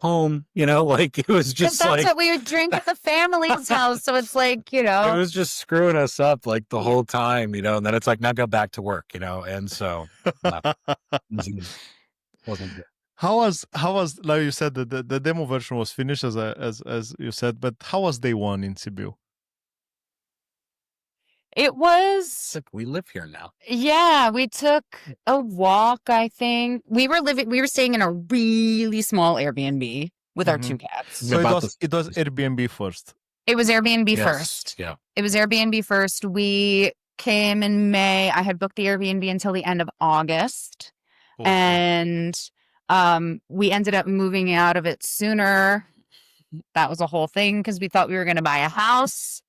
[SPEAKER 2] home, you know, like it was just
[SPEAKER 3] that's
[SPEAKER 2] like
[SPEAKER 3] what we would drink at the family's house. So it's like, you know,
[SPEAKER 2] it was just screwing us up like the whole time, you know, and then it's like, now go back to work, you know, and so wasn't good.
[SPEAKER 1] How was like you said the demo version was finished as you said, but how was day one in Sibiu?
[SPEAKER 3] It was.
[SPEAKER 2] We live here now.
[SPEAKER 3] Yeah, we took a walk. I think we were staying in a really small Airbnb with our 2 cats.
[SPEAKER 1] So it was Airbnb first.
[SPEAKER 3] It was Airbnb first.
[SPEAKER 2] Yeah,
[SPEAKER 3] it was Airbnb first. We came in May. I had booked the Airbnb until the end of August, and we ended up moving out of it sooner. That was a whole thing because we thought we were going to buy a house.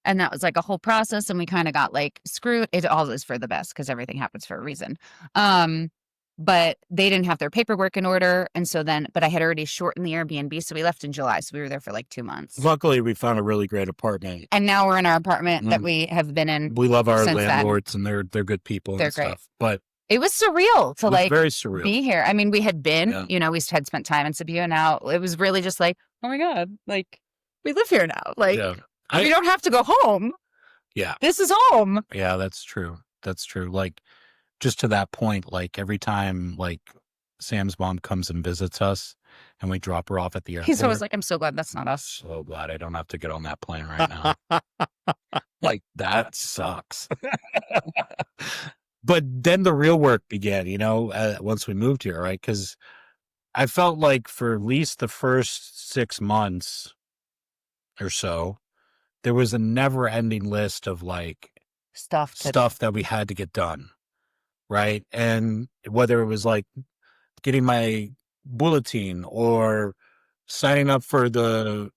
[SPEAKER 3] And that was like a whole process, and we kind of got like screwed. It all is for the best because everything happens for a reason. But they didn't have their paperwork in order, and so but I had already shortened the Airbnb, so we left in July. So we were there for like 2 months.
[SPEAKER 2] Luckily, we found a really great apartment,
[SPEAKER 3] and now we're in our apartment that we have been in.
[SPEAKER 2] We love our landlords, and they're good people.
[SPEAKER 3] They're
[SPEAKER 2] and
[SPEAKER 3] great.
[SPEAKER 2] Stuff. But
[SPEAKER 3] it was surreal to like
[SPEAKER 2] very surreal.
[SPEAKER 3] Be here. I mean, we had been, you know, we had spent time in Sibiu, and now it was really just like, oh my God, like we live here now, like. Yeah. We don't have to go home.
[SPEAKER 2] Yeah.
[SPEAKER 3] This is home.
[SPEAKER 2] Yeah, that's true. That's true. Like, just to that point, like every time like Sam's mom comes and visits us and we drop her off at the airport.
[SPEAKER 3] He's always like, I'm so glad that's not us.
[SPEAKER 2] So glad I don't have to get on that plane right now. Like, that sucks. But then the real work began, you know, once we moved here, right? Because I felt like for at least the first 6 months or so, there was a never-ending list of like stuff that we had to get done, right? And whether it was like getting my bulletin or signing up for the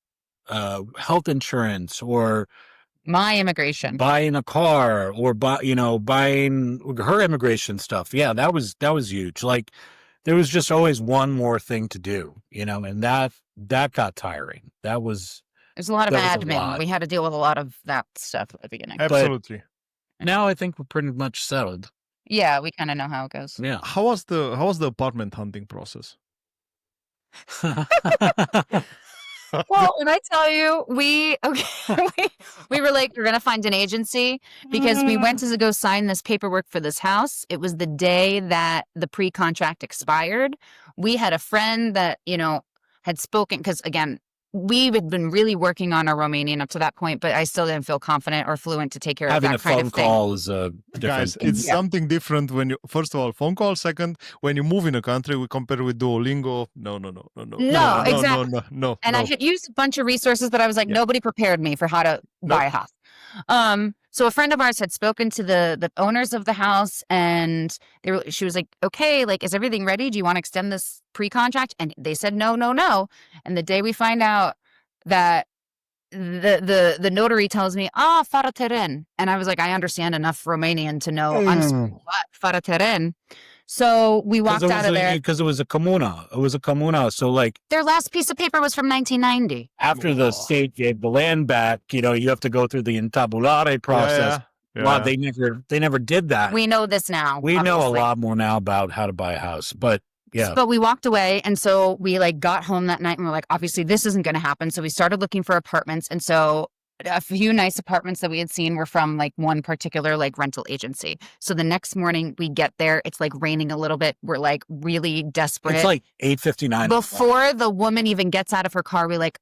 [SPEAKER 2] health insurance or
[SPEAKER 3] my immigration,
[SPEAKER 2] buying a car or buying her immigration stuff. Yeah, that was huge. Like there was just always one more thing to do, you know, and that that got tiring. There's
[SPEAKER 3] There's a lot of
[SPEAKER 2] That was a
[SPEAKER 3] admin.
[SPEAKER 2] lot.
[SPEAKER 3] We had to deal with a lot of that stuff at the beginning.
[SPEAKER 1] Absolutely.
[SPEAKER 2] now I think we're pretty much settled.
[SPEAKER 3] Yeah, we kind of know how it goes.
[SPEAKER 2] Yeah.
[SPEAKER 1] How was the apartment hunting process?
[SPEAKER 3] Well, when I tell you, we were like, we're gonna find an agency because we went to go sign this paperwork for this house. It was the day that the pre-contract expired. We had a friend that, had spoken, because again, we had been really working on our Romanian up to that point, but I still didn't feel confident or fluent to take care
[SPEAKER 2] Having
[SPEAKER 3] of
[SPEAKER 2] a
[SPEAKER 3] that kind
[SPEAKER 2] phone
[SPEAKER 3] of thing.
[SPEAKER 2] call is a different
[SPEAKER 1] Guys,
[SPEAKER 2] thing.
[SPEAKER 1] it's something different when you, first of all, phone call. Second, when you move in a country, we compare with Duolingo. No,
[SPEAKER 3] Exactly.
[SPEAKER 1] no.
[SPEAKER 3] And I had used a bunch of resources that I was like, nobody prepared me for how to buy a house. So a friend of ours had spoken to the owners of the house, and she was like, okay, like, is everything ready? Do you want to extend this pre-contract? And they said, no. And the day we find out that the notary tells me, fără teren. And I was like, I understand enough Romanian to know what fără teren. So we walked out of there.
[SPEAKER 2] Because it was a comuna. It was a comuna. So like
[SPEAKER 3] Their last piece of paper was from 1990.
[SPEAKER 2] after the state gave the land back, you have to go through the intabulare process.
[SPEAKER 1] Yeah.
[SPEAKER 2] Wow, they never did that.
[SPEAKER 3] We know this now.
[SPEAKER 2] We know a
[SPEAKER 3] obviously.
[SPEAKER 2] lot more now about how to buy a house, but yeah.
[SPEAKER 3] But we walked away, and so we like got home that night, and we're like, obviously this isn't going to happen. So we started looking for apartments, and so a few nice apartments that we had seen were from like one particular like rental agency. So the next morning we get there, it's like raining a little bit. We're like really desperate.
[SPEAKER 2] It's like 8:59.
[SPEAKER 3] Before the woman even gets out of her car, we like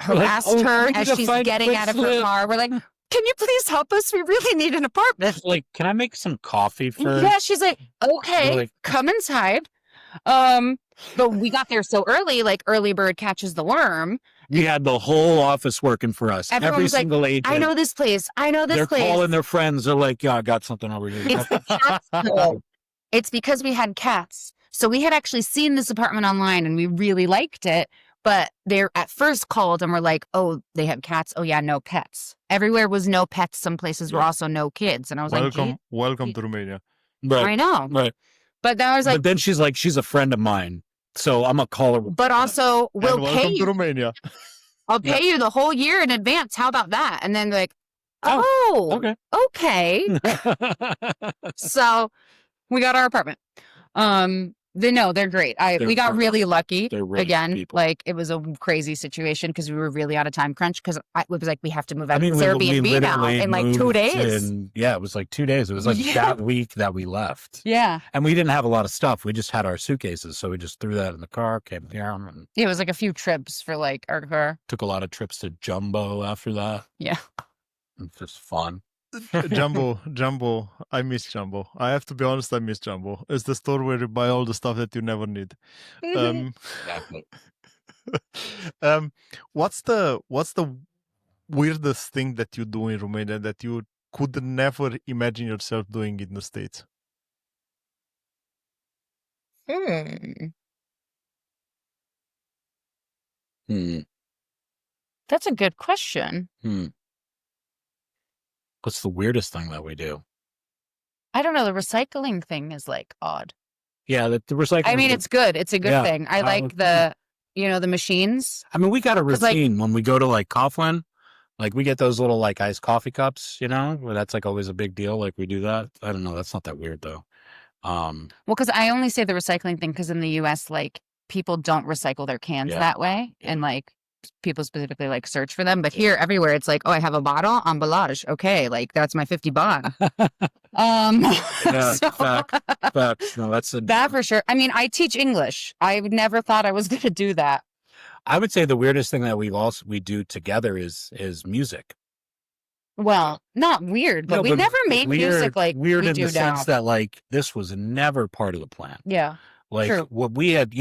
[SPEAKER 3] harassed her as she's getting out of her car. We're like, can you please help us? We really need an apartment.
[SPEAKER 2] Like, can I make some coffee first?
[SPEAKER 3] Yeah, she's like, okay,
[SPEAKER 2] Like-
[SPEAKER 3] come inside. But we got there so early, like early bird catches the worm.
[SPEAKER 2] We had the whole office working for us.
[SPEAKER 3] Everyone
[SPEAKER 2] Every
[SPEAKER 3] was like,
[SPEAKER 2] single agent.
[SPEAKER 3] I know this place.
[SPEAKER 2] They're calling their friends. They're like, yeah, I got something over here.
[SPEAKER 3] It's the cat's fault. It's because we had cats. So we had actually seen this apartment online and we really liked it. But they at first called and were like, oh, they have cats. Oh, yeah, no pets. Everywhere was no pets. Some places were also no kids. And I was
[SPEAKER 1] Welcome to Romania.
[SPEAKER 2] Right.
[SPEAKER 3] I know.
[SPEAKER 2] Right.
[SPEAKER 3] But then I was like,
[SPEAKER 2] but then she's like, she's a friend of mine. So I'm going to call her.
[SPEAKER 3] but also we'll
[SPEAKER 1] And
[SPEAKER 3] pay
[SPEAKER 1] welcome to
[SPEAKER 3] you.
[SPEAKER 1] Romania.
[SPEAKER 3] I'll pay you the whole year in advance. How about that? And then they're like,
[SPEAKER 2] okay.
[SPEAKER 3] okay. So we got our apartment. They're great. We got really lucky.
[SPEAKER 2] They're really
[SPEAKER 3] Again,
[SPEAKER 2] people.
[SPEAKER 3] like it was a crazy situation because we were really out of time crunch because it was like we have to move out
[SPEAKER 2] I mean,
[SPEAKER 3] of this Airbnb now
[SPEAKER 2] literally
[SPEAKER 3] in like 2
[SPEAKER 2] moved
[SPEAKER 3] days.
[SPEAKER 2] It was like 2 days. It was like that week that we left.
[SPEAKER 3] Yeah.
[SPEAKER 2] And we didn't have a lot of stuff. We just had our suitcases. So we just threw that in the car, came down, and
[SPEAKER 3] It was like a few trips for like our car.
[SPEAKER 2] took a lot of trips to Jumbo after that.
[SPEAKER 3] Yeah.
[SPEAKER 2] It's just fun.
[SPEAKER 1] Jumbo. I miss Jumbo. I have to be honest, I miss Jumbo. It's the store where you buy all the stuff that you never need.
[SPEAKER 2] Exactly.
[SPEAKER 1] What's the weirdest thing that you do in Romania that you could never imagine yourself doing in the States?
[SPEAKER 3] That's a good question.
[SPEAKER 2] What's the weirdest thing that we do?
[SPEAKER 3] I don't know. The recycling thing is like odd.
[SPEAKER 2] Yeah, the recycling.
[SPEAKER 3] I mean, it's good. It's a good
[SPEAKER 2] Yeah.
[SPEAKER 3] thing. I like the machines.
[SPEAKER 2] I mean, we got a
[SPEAKER 3] 'Cause, like-
[SPEAKER 2] routine when we go to like Coughlin. Like we get those little like iced coffee cups, where that's like always a big deal. Like we do that. I don't know. That's not that weird though.
[SPEAKER 3] Well, because I only say the recycling thing because in the U.S., like people don't recycle their cans that way, and like people specifically like search for them. But here, everywhere, it's like, oh, I have a bottle, emballage. Okay, like that's my 50 baht.
[SPEAKER 2] Yeah,
[SPEAKER 3] So-
[SPEAKER 2] facts. No, that's
[SPEAKER 3] that for sure. I mean, I teach English. I never thought I was going to do that.
[SPEAKER 2] I would say the weirdest thing that we do together is music.
[SPEAKER 3] Well, not weird, but
[SPEAKER 2] No,
[SPEAKER 3] we never made music like
[SPEAKER 2] weird
[SPEAKER 3] we
[SPEAKER 2] in
[SPEAKER 3] do
[SPEAKER 2] the
[SPEAKER 3] now.
[SPEAKER 2] sense that like this was never part of the plan.
[SPEAKER 3] Yeah.
[SPEAKER 2] Like
[SPEAKER 3] True.
[SPEAKER 2] what we had,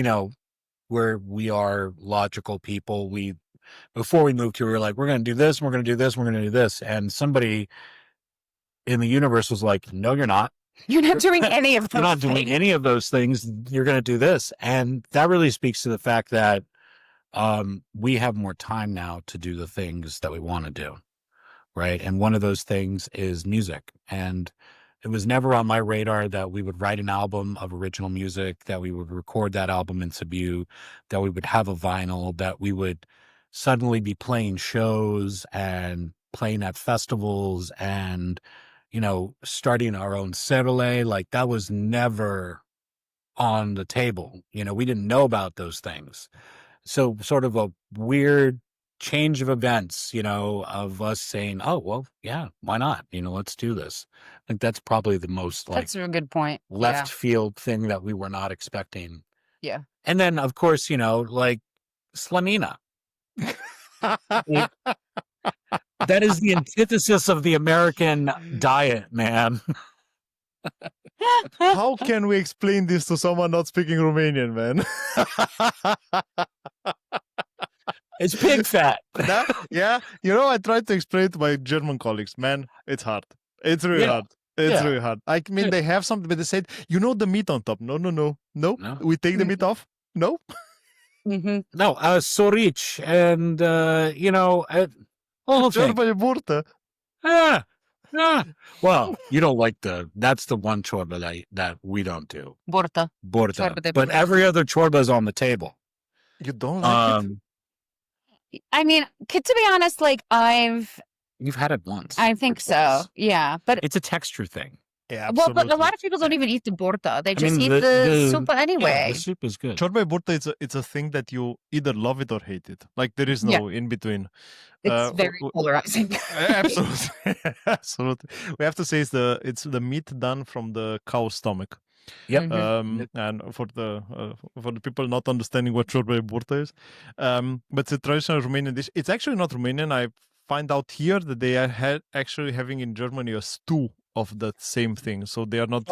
[SPEAKER 2] where we are logical people. Before we moved here, we were like, we're going to do this, we're going to do this, we're going to do this. And somebody in the universe was like, no, you're not.
[SPEAKER 3] You're not doing any of those
[SPEAKER 2] You're not doing
[SPEAKER 3] things.
[SPEAKER 2] any of those things. You're going to do this. And that really speaks to the fact that we have more time now to do the things that we want to do. Right. And one of those things is music. And It was never on my radar that we would write an album of original music, that we would record that album in Sibiu, that we would have a vinyl, that we would suddenly be playing shows and playing at festivals and, starting our own cerole. Like that was never on the table. We didn't know about those things. So sort of a weird change of events, of us saying, oh, well, yeah, why not? Let's do this. Like that's probably the most
[SPEAKER 3] That's a good point.
[SPEAKER 2] left field thing that we were not expecting.
[SPEAKER 3] Yeah.
[SPEAKER 2] And then of course, like slanina. Like, that is the antithesis of the American diet, man.
[SPEAKER 1] How can we explain this to someone not speaking Romanian, man?
[SPEAKER 2] It's pig fat.
[SPEAKER 1] Yeah. I tried to explain to my German colleagues, man, it's hard. It's really hard. It's really hard. I mean, they have something, but they said, the meat on top. No. We take the meat off. No.
[SPEAKER 3] Mm-hmm.
[SPEAKER 2] No, so rich. And,
[SPEAKER 1] Ciorba e burtă.
[SPEAKER 2] Well, you don't like that's the one chorba that we don't do.
[SPEAKER 3] Burtă.
[SPEAKER 2] Burtă.
[SPEAKER 3] Chorba de
[SPEAKER 2] But
[SPEAKER 3] burtă.
[SPEAKER 2] every other chorba is on the table.
[SPEAKER 1] You don't like it?
[SPEAKER 3] I mean, to be honest, like
[SPEAKER 2] You've had it once.
[SPEAKER 3] I think so. Yeah. But
[SPEAKER 2] It's a texture thing.
[SPEAKER 1] Yeah,
[SPEAKER 3] well,
[SPEAKER 1] absolutely.
[SPEAKER 3] but a lot of people don't even eat the burtă. They just
[SPEAKER 2] mean,
[SPEAKER 3] eat the
[SPEAKER 2] the-
[SPEAKER 3] soup anyway.
[SPEAKER 2] The soup is good.
[SPEAKER 1] Ciorba e burtă, it's a thing that you either love it or hate it. Like there is no in between.
[SPEAKER 3] It's very polarizing.
[SPEAKER 1] Absolutely. Absolutely. We have to say it's the meat done from the cow's stomach.
[SPEAKER 2] Yep.
[SPEAKER 3] Mhm.
[SPEAKER 1] And for the people not understanding what ciorba e burtă is, but it's a traditional Romanian dish. It's actually not Romanian. I find out here that they are actually having in Germany a stew of that same thing. So they are not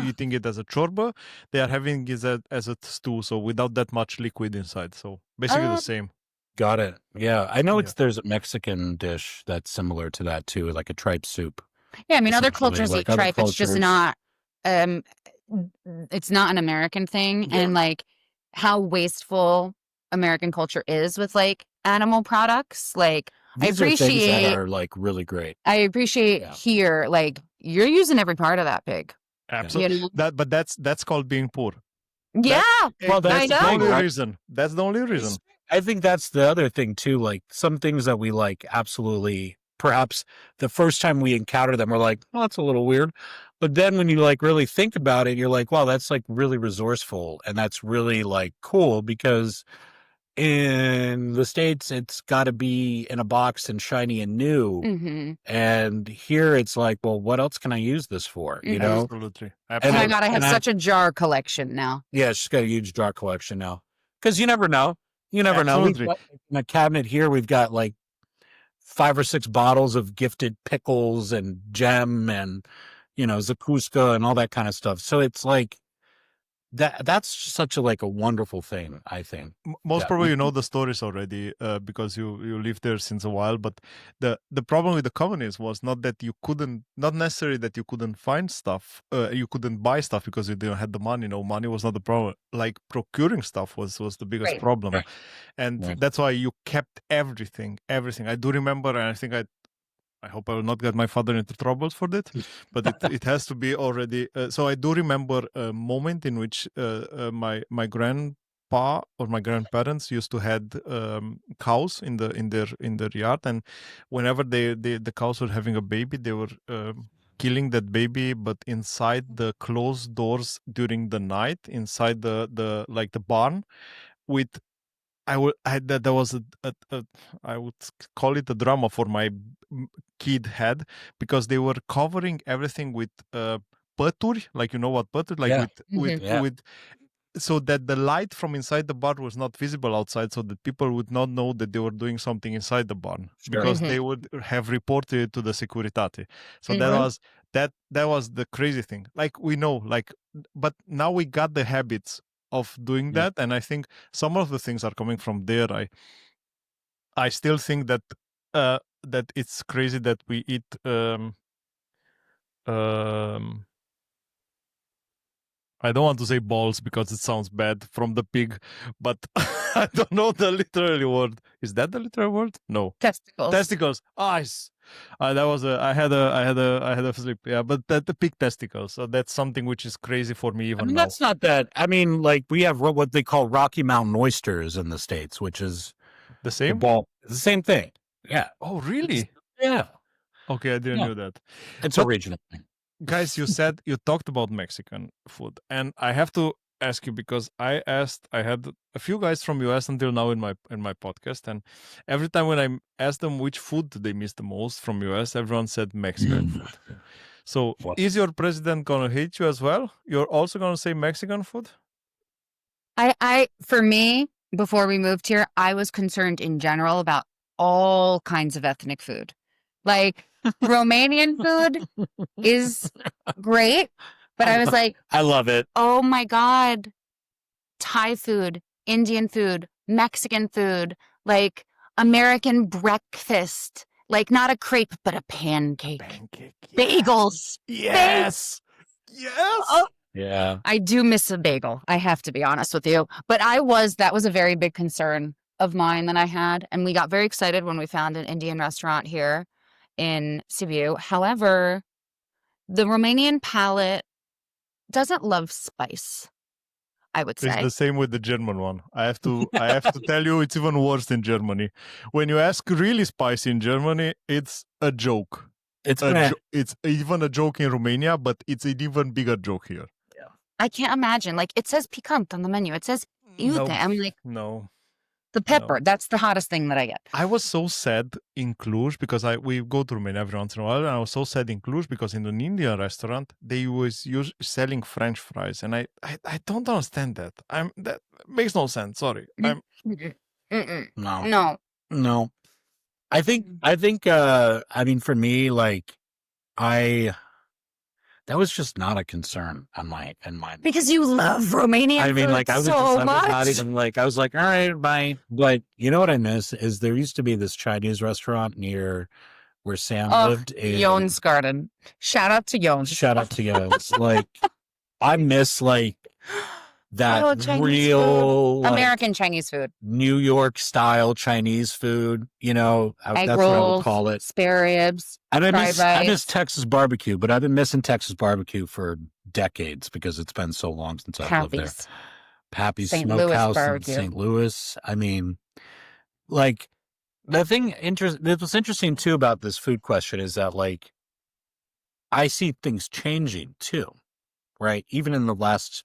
[SPEAKER 1] eating it as a ciorba. They are having it as a stew. So without that much liquid inside. So basically the same.
[SPEAKER 2] Got it. Yeah. I know there's a Mexican dish that's similar to that too, like a tripe soup.
[SPEAKER 3] Yeah, I mean, other
[SPEAKER 2] Essentially,
[SPEAKER 3] cultures
[SPEAKER 2] like
[SPEAKER 3] eat
[SPEAKER 2] other
[SPEAKER 3] tripe. It's just
[SPEAKER 2] cultures.
[SPEAKER 3] not. It's not an American thing,
[SPEAKER 2] Yeah.
[SPEAKER 3] and like how wasteful American culture is with like animal products. Like
[SPEAKER 2] These are things that
[SPEAKER 3] appreciate-
[SPEAKER 2] are like really great.
[SPEAKER 3] I appreciate
[SPEAKER 2] Yeah.
[SPEAKER 3] here, like you're using every part of that pig.
[SPEAKER 1] Absolutely.
[SPEAKER 3] You know?
[SPEAKER 1] But that's called being poor.
[SPEAKER 3] Yeah,
[SPEAKER 2] Well,
[SPEAKER 3] I
[SPEAKER 1] that's the
[SPEAKER 3] know.
[SPEAKER 1] only
[SPEAKER 2] right?
[SPEAKER 1] reason. That's the only reason.
[SPEAKER 2] I think that's the other thing too. Like some things that we like absolutely, perhaps the first time we encounter them, we're like, oh, that's a little weird. But then when you like really think about it, you're like, wow, that's like really resourceful. And that's really like cool because in the States, it's got to be in a box and shiny and new.
[SPEAKER 3] hmm
[SPEAKER 2] And here it's like, well, what else can I use this for? You know?
[SPEAKER 1] Absolutely.
[SPEAKER 3] Oh my
[SPEAKER 1] Absolutely.
[SPEAKER 3] god, I have
[SPEAKER 2] and I-
[SPEAKER 3] such a jar collection now.
[SPEAKER 2] Yeah, she's got a huge jar collection now. Because you never know. You never know.
[SPEAKER 1] Absolutely.
[SPEAKER 2] We've got, in a cabinet here, we've got like 5 or 6 bottles of gifted pickles and jam and, zakuska and all that kind of stuff. So it's like that's such a like a wonderful thing, I think.
[SPEAKER 1] Most
[SPEAKER 2] Yeah.
[SPEAKER 1] probably you know the stories already because you lived there since a while. But the problem with the colonies was not necessarily that you couldn't find stuff, you couldn't buy stuff because you didn't have the money. No, money was not the problem. Like procuring stuff was the biggest
[SPEAKER 3] Right.
[SPEAKER 1] problem,
[SPEAKER 2] Right.
[SPEAKER 1] and
[SPEAKER 2] Right.
[SPEAKER 1] that's why you kept everything. I do remember, and I think I hope I will not get my father into troubles for that, but it has to be already. So I do remember a moment in which my grandpa or my grandparents used to had cows in their yard, and whenever the cows were having a baby, they were killing that baby, but inside the closed doors during the night, inside the barn, with. That was I would call it a drama for my kid head because they were covering everything with pături, like you know what pături, like
[SPEAKER 2] Yeah.
[SPEAKER 1] with so that the light from inside the barn was not visible outside, so that people would not know that they were doing something inside the barn
[SPEAKER 2] Sure.
[SPEAKER 1] because
[SPEAKER 3] Mhm.
[SPEAKER 1] they would have reported it to the Securitate. So
[SPEAKER 3] Mhm.
[SPEAKER 1] that was the crazy thing. Like we know, like, but now we got the habits of doing
[SPEAKER 2] Yeah.
[SPEAKER 1] that, and I think some of the things are coming from there. I still think that that it's crazy that we eat I don't want to say balls because it sounds bad from the pig, but I don't know the literal word. Is that the literal word? No.
[SPEAKER 3] Testicles.
[SPEAKER 1] Testicles. Eyes. I had a slip. Yeah, but the pig testicles. So that's something which is crazy for me even
[SPEAKER 2] I mean,
[SPEAKER 1] now.
[SPEAKER 2] that's not that. I mean, like we have what they call Rocky Mountain oysters in the States, which is
[SPEAKER 1] The
[SPEAKER 2] the
[SPEAKER 1] same?
[SPEAKER 2] ball. It's the same thing. Yeah.
[SPEAKER 1] Oh, really?
[SPEAKER 2] Yeah.
[SPEAKER 1] Okay, I didn't
[SPEAKER 2] Yeah.
[SPEAKER 1] know that.
[SPEAKER 2] It's
[SPEAKER 1] But-
[SPEAKER 2] a regional thing.
[SPEAKER 1] Guys, you talked about Mexican food, and I have to ask you because I had a few guys from US until now in my podcast, and every time when I asked them which food do they miss the most from US, everyone said Mexican food. So
[SPEAKER 2] What?
[SPEAKER 1] is your president gonna hate you as well? You're also gonna say Mexican food?
[SPEAKER 3] For me, before we moved here, I was concerned in general about all kinds of ethnic food. Like Romanian food is great, but I was like,
[SPEAKER 2] I love it.
[SPEAKER 3] oh my God, Thai food, Indian food, Mexican food, like American breakfast, like not a crepe, but a pancake.
[SPEAKER 1] Pancake.
[SPEAKER 3] Bagels.
[SPEAKER 1] Yes. Yes.
[SPEAKER 3] Oh,
[SPEAKER 2] Yeah.
[SPEAKER 3] I do miss a bagel. I have to be honest with you. But that was a very big concern of mine that I had. And we got very excited when we found an Indian restaurant here in Sibiu. However, the Romanian palate doesn't love spice, I would
[SPEAKER 1] It's
[SPEAKER 3] say.
[SPEAKER 1] the same with the German one. I have to tell you, it's even worse in Germany. When you ask really spicy in Germany, it's a joke.
[SPEAKER 2] It's
[SPEAKER 1] It's even a joke in Romania, but it's an even bigger joke here.
[SPEAKER 3] I can't imagine. Like it says piquant on the menu. It says iute.
[SPEAKER 1] No,
[SPEAKER 3] I'm like
[SPEAKER 1] no.
[SPEAKER 3] the pepper. That's the hottest thing that I get.
[SPEAKER 1] I was so sad in Cluj because we go to Romania every once in a while, and I was so sad in Cluj because in an Indian restaurant they was selling French fries, and I don't understand that. That makes no sense. Sorry.
[SPEAKER 3] Mm-mm.
[SPEAKER 2] no.
[SPEAKER 3] No.
[SPEAKER 2] I think I mean for me, like that was just not a concern on my
[SPEAKER 3] Because you love Romanian
[SPEAKER 2] I mean,
[SPEAKER 3] food
[SPEAKER 2] like I was
[SPEAKER 3] so
[SPEAKER 2] just, I was
[SPEAKER 3] much.
[SPEAKER 2] not even like I was like, all right, bye. But you know what I miss is there used to be this Chinese restaurant near where Sam lived in
[SPEAKER 3] Yon's Garden. Shout out to Yon's.
[SPEAKER 2] Shout out to Yon's. Like I miss like that
[SPEAKER 3] Chinese
[SPEAKER 2] real like,
[SPEAKER 3] American Chinese food.
[SPEAKER 2] New York style Chinese food, you know,
[SPEAKER 3] Egg
[SPEAKER 2] that's what I would
[SPEAKER 3] rolls,
[SPEAKER 2] call it.
[SPEAKER 3] spare ribs.
[SPEAKER 2] And I
[SPEAKER 3] fried
[SPEAKER 2] miss
[SPEAKER 3] rice.
[SPEAKER 2] Texas barbecue, but I've been missing Texas barbecue for decades because it's been so long since I've lived there.
[SPEAKER 3] Pappy's.
[SPEAKER 2] Pappy's
[SPEAKER 3] St. Louis
[SPEAKER 2] Smokehouse in
[SPEAKER 3] barbecue.
[SPEAKER 2] St. Louis. I mean, like the thing that was interesting too about this food question is that like I see things changing too, right? Even in the last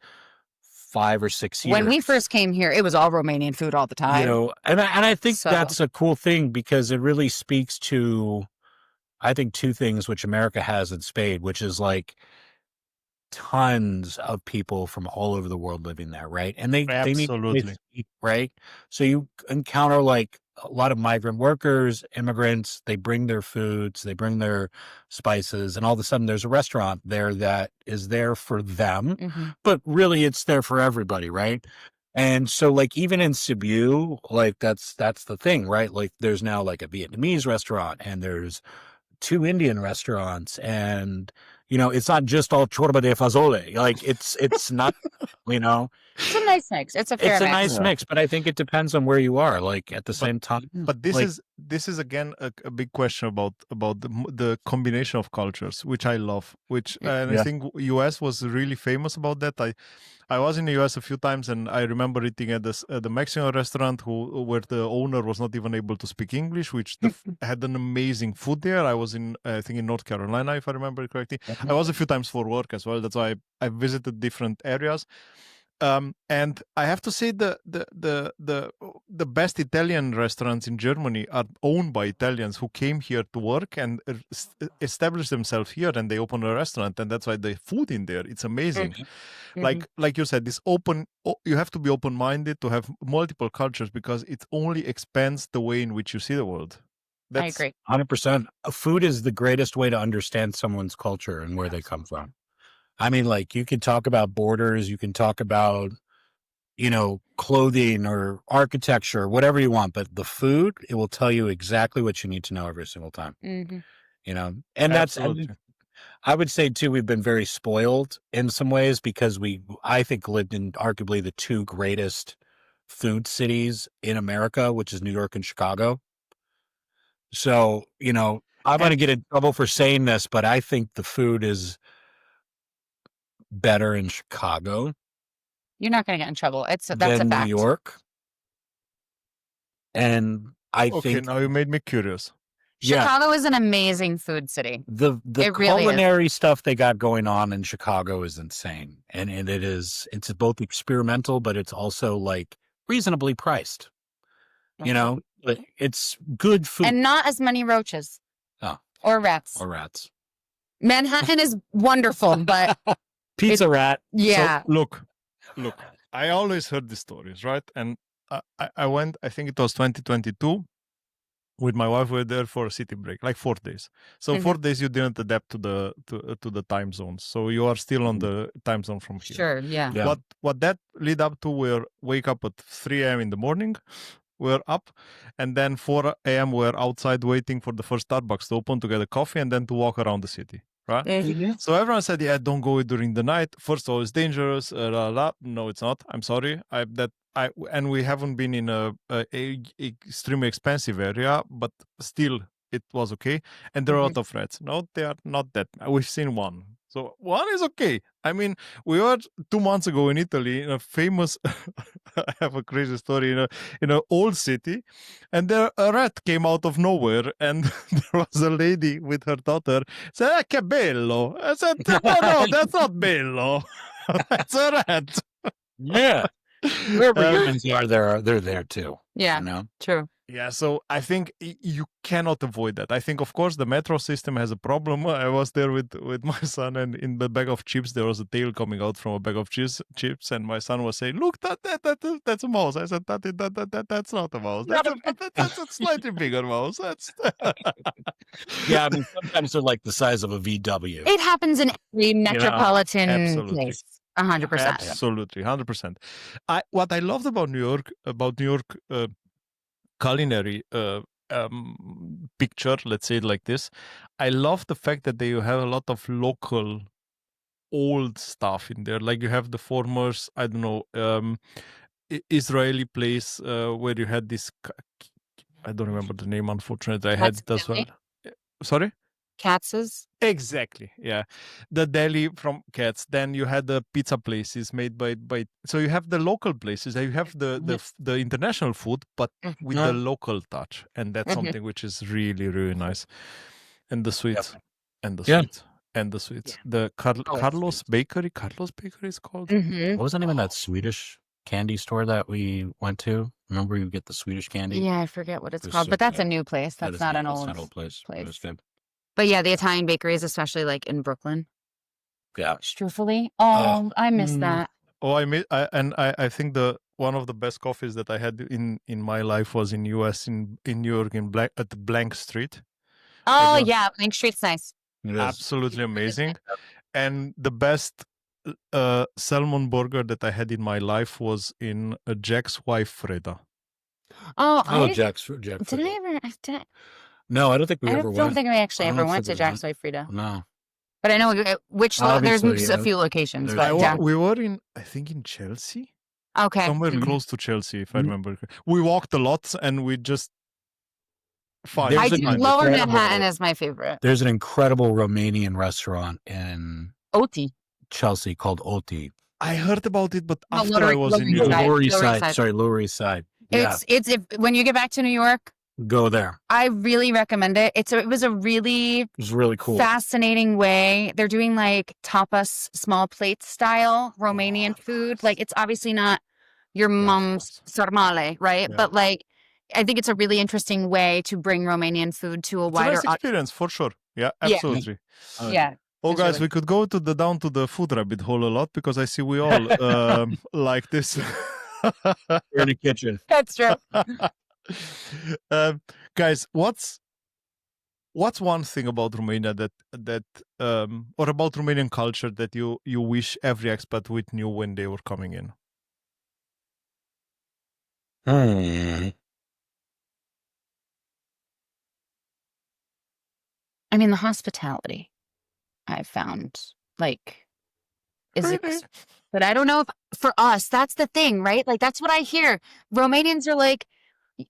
[SPEAKER 2] 5 or 6 years.
[SPEAKER 3] When we first came here, it was all Romanian food all the time.
[SPEAKER 2] You know, and I think
[SPEAKER 3] So-
[SPEAKER 2] that's a cool thing because it really speaks to, I think, two things which America has in spade, which is like tons of people from all over the world living there, right? And they need to
[SPEAKER 1] Absolutely.
[SPEAKER 2] eat, right? So you encounter like a lot of migrant workers, immigrants, they bring their foods, they bring their spices, and all of a sudden there's a restaurant there that is there for them,
[SPEAKER 3] Mhm.
[SPEAKER 2] but really it's there for everybody, right? And so like even in Sibiu, like that's the thing, right? Like there's now like a Vietnamese restaurant and there's 2 Indian restaurants, and you know, it's not just all chorba de fazole. Like it's not, you know,
[SPEAKER 3] It's a nice mix. It's a fair
[SPEAKER 2] it's a
[SPEAKER 3] mix.
[SPEAKER 2] nice mix, but I think it depends on where you are. Like at the same time,
[SPEAKER 1] But this
[SPEAKER 2] like,
[SPEAKER 1] is again a big question about the combination of cultures, which I love. Which and I
[SPEAKER 2] Yeah.
[SPEAKER 1] think US was really famous about that. I was in the US a few times, and I remember eating at the Mexican restaurant where the owner was not even able to speak English, which had an amazing food there. I was I think in North Carolina, if I remember correctly. I was a few times for work as well. That's why I visited different areas. And I have to say the best Italian restaurants in Germany are owned by Italians who came here to work and established themselves here, and they opened a restaurant, and that's why the food in there, it's amazing.
[SPEAKER 3] Mhm.
[SPEAKER 1] Like you said, you have to be open-minded to have multiple cultures because it only expands the way in which you see the world.
[SPEAKER 3] I agree.
[SPEAKER 2] 100%. Food is the greatest way to understand someone's culture and where they come from. I mean, like you can talk about borders, you can talk about, you know, clothing or architecture, whatever you want, but the food, it will tell you exactly what you need to know every single time,
[SPEAKER 3] Mhm.
[SPEAKER 2] you know? And
[SPEAKER 1] Absolutely.
[SPEAKER 2] I would say too, we've been very spoiled in some ways because I think lived in arguably the 2 greatest food cities in America, which is New York and Chicago. So, you know, I'm going to get in trouble for saying this, but I think the food is better in Chicago
[SPEAKER 3] You're not going to get in trouble. That's a
[SPEAKER 2] than
[SPEAKER 3] fact.
[SPEAKER 2] New York. And I
[SPEAKER 1] Okay,
[SPEAKER 2] think
[SPEAKER 1] now you made me curious.
[SPEAKER 3] Chicago is an amazing food city.
[SPEAKER 2] the
[SPEAKER 3] It really is.
[SPEAKER 2] culinary stuff they got going on in Chicago is insane. And it's both experimental, but it's also like reasonably priced. You know, but it's good food.
[SPEAKER 3] And not as many roaches.
[SPEAKER 2] Oh.
[SPEAKER 3] Or rats.
[SPEAKER 2] Or rats.
[SPEAKER 3] Manhattan is wonderful, but
[SPEAKER 2] Pizza rat.
[SPEAKER 3] yeah.
[SPEAKER 1] So, look, I always heard these stories, right? And I went, I think it was 2022, with my wife. We were there for a city break, like 4 days. So 4 days you didn't adapt to the time zones. So you are still on the time zone from here.
[SPEAKER 3] Sure, yeah.
[SPEAKER 1] What that lead up to, we're wake up at 3 a.m. in the morning. We're up, and then 4 a.m. we're outside waiting for the first Starbucks to open to get a coffee and then to walk around the city, right? So everyone said, yeah, don't go during the night. First of all, it's dangerous. No, it's not. I'm sorry. And we haven't been in a extremely expensive area, but still it was okay. And there are a lot of rats. No, they are not that. We've seen one. So one is okay. I mean, we were 2 months ago in Italy in a famous, I have a crazy story, in an old city, and there a rat came out of nowhere, and there was a lady with her daughter said, che bello. I said, no, that's not bello. That's a rat.
[SPEAKER 2] Yeah. Wherever humans are, they're there too.
[SPEAKER 3] Yeah,
[SPEAKER 2] You know?
[SPEAKER 3] true.
[SPEAKER 1] Yeah, so I think you cannot avoid that. I think, of course, the metro system has a problem. I was there with my son, and in the bag of chips, there was a tail coming out from a bag of chips, and my son was saying, look, that's a mouse. I said, that's not a mouse. That's a slightly bigger mouse. That's
[SPEAKER 2] Yeah, I mean, sometimes they're like the size of a VW.
[SPEAKER 3] It happens in every metropolitan
[SPEAKER 1] absolutely.
[SPEAKER 3] place. 100%.
[SPEAKER 1] Absolutely, 100%. What I loved about New York culinary picture, let's say it like this, I love the fact that you have a lot of local old stuff in there. Like you have the former, I don't know, Israeli place where you had this, I don't remember the name, unfortunately. I had it as well. Sorry?
[SPEAKER 3] Katz's?
[SPEAKER 1] Exactly, yeah. The deli from Cats. Then you had the pizza places made by. So you have the local places. You have the international food, but with the local touch, and that's something which is really, really nice. And the sweets, and the sweets, and the sweets. The Carlos Bakery. Carlos Bakery is called.
[SPEAKER 2] What was the name of that Swedish candy store that we went to? Remember, you get the Swedish candy.
[SPEAKER 3] Yeah, I forget what it's called, but that's a new place. That's not an old
[SPEAKER 2] place. It was good.
[SPEAKER 3] But yeah, the Italian bakeries, especially like in Brooklyn.
[SPEAKER 2] Yeah.
[SPEAKER 3] Strufoli. Oh, I miss that.
[SPEAKER 1] Oh, I think one of the best coffees that I had in my life was in US in New York at the Blank Street.
[SPEAKER 3] Oh yeah, Blank Street's nice.
[SPEAKER 1] Absolutely amazing. And the best salmon burger that I had in my life was in Jack's wife Freda.
[SPEAKER 2] Jack's.
[SPEAKER 3] Did I ever?
[SPEAKER 2] No, I don't think we ever went.
[SPEAKER 3] I don't think I actually ever went to Jack's wife Freda.
[SPEAKER 2] No.
[SPEAKER 3] But I know there's a few locations. But
[SPEAKER 1] we were I think in Chelsea.
[SPEAKER 3] Okay.
[SPEAKER 1] Somewhere close to Chelsea, if I remember. We walked a lot and we just
[SPEAKER 3] Lower Manhattan is my favorite.
[SPEAKER 2] There's an incredible Romanian restaurant in
[SPEAKER 3] Oti.
[SPEAKER 2] Chelsea called Oti.
[SPEAKER 1] I heard about it, but after I was in New York.
[SPEAKER 2] Lower East Side. Sorry, Lower East Side. Yeah.
[SPEAKER 3] It's when you get back to New York,
[SPEAKER 2] go there.
[SPEAKER 3] I really recommend it. It was really
[SPEAKER 2] cool,
[SPEAKER 3] fascinating way. They're doing like tapas, small plate style Romanian food. Like it's obviously not your mom's sarmale, right? Yeah. But like I think it's a really interesting way to bring Romanian food to a wider
[SPEAKER 1] experience for sure. Yeah, absolutely.
[SPEAKER 3] Yeah.
[SPEAKER 1] Oh, guys, we could go down to the food rabbit hole a lot because I see we all like this.
[SPEAKER 2] We're in the kitchen.
[SPEAKER 3] That's true.
[SPEAKER 1] Guys, what's one thing about Romania that or about Romanian culture that you wish every expat would knew when they were coming in?
[SPEAKER 3] I mean, the hospitality I've found but I don't know if for us, that's the thing, right? Like, that's what I hear. Romanians are like,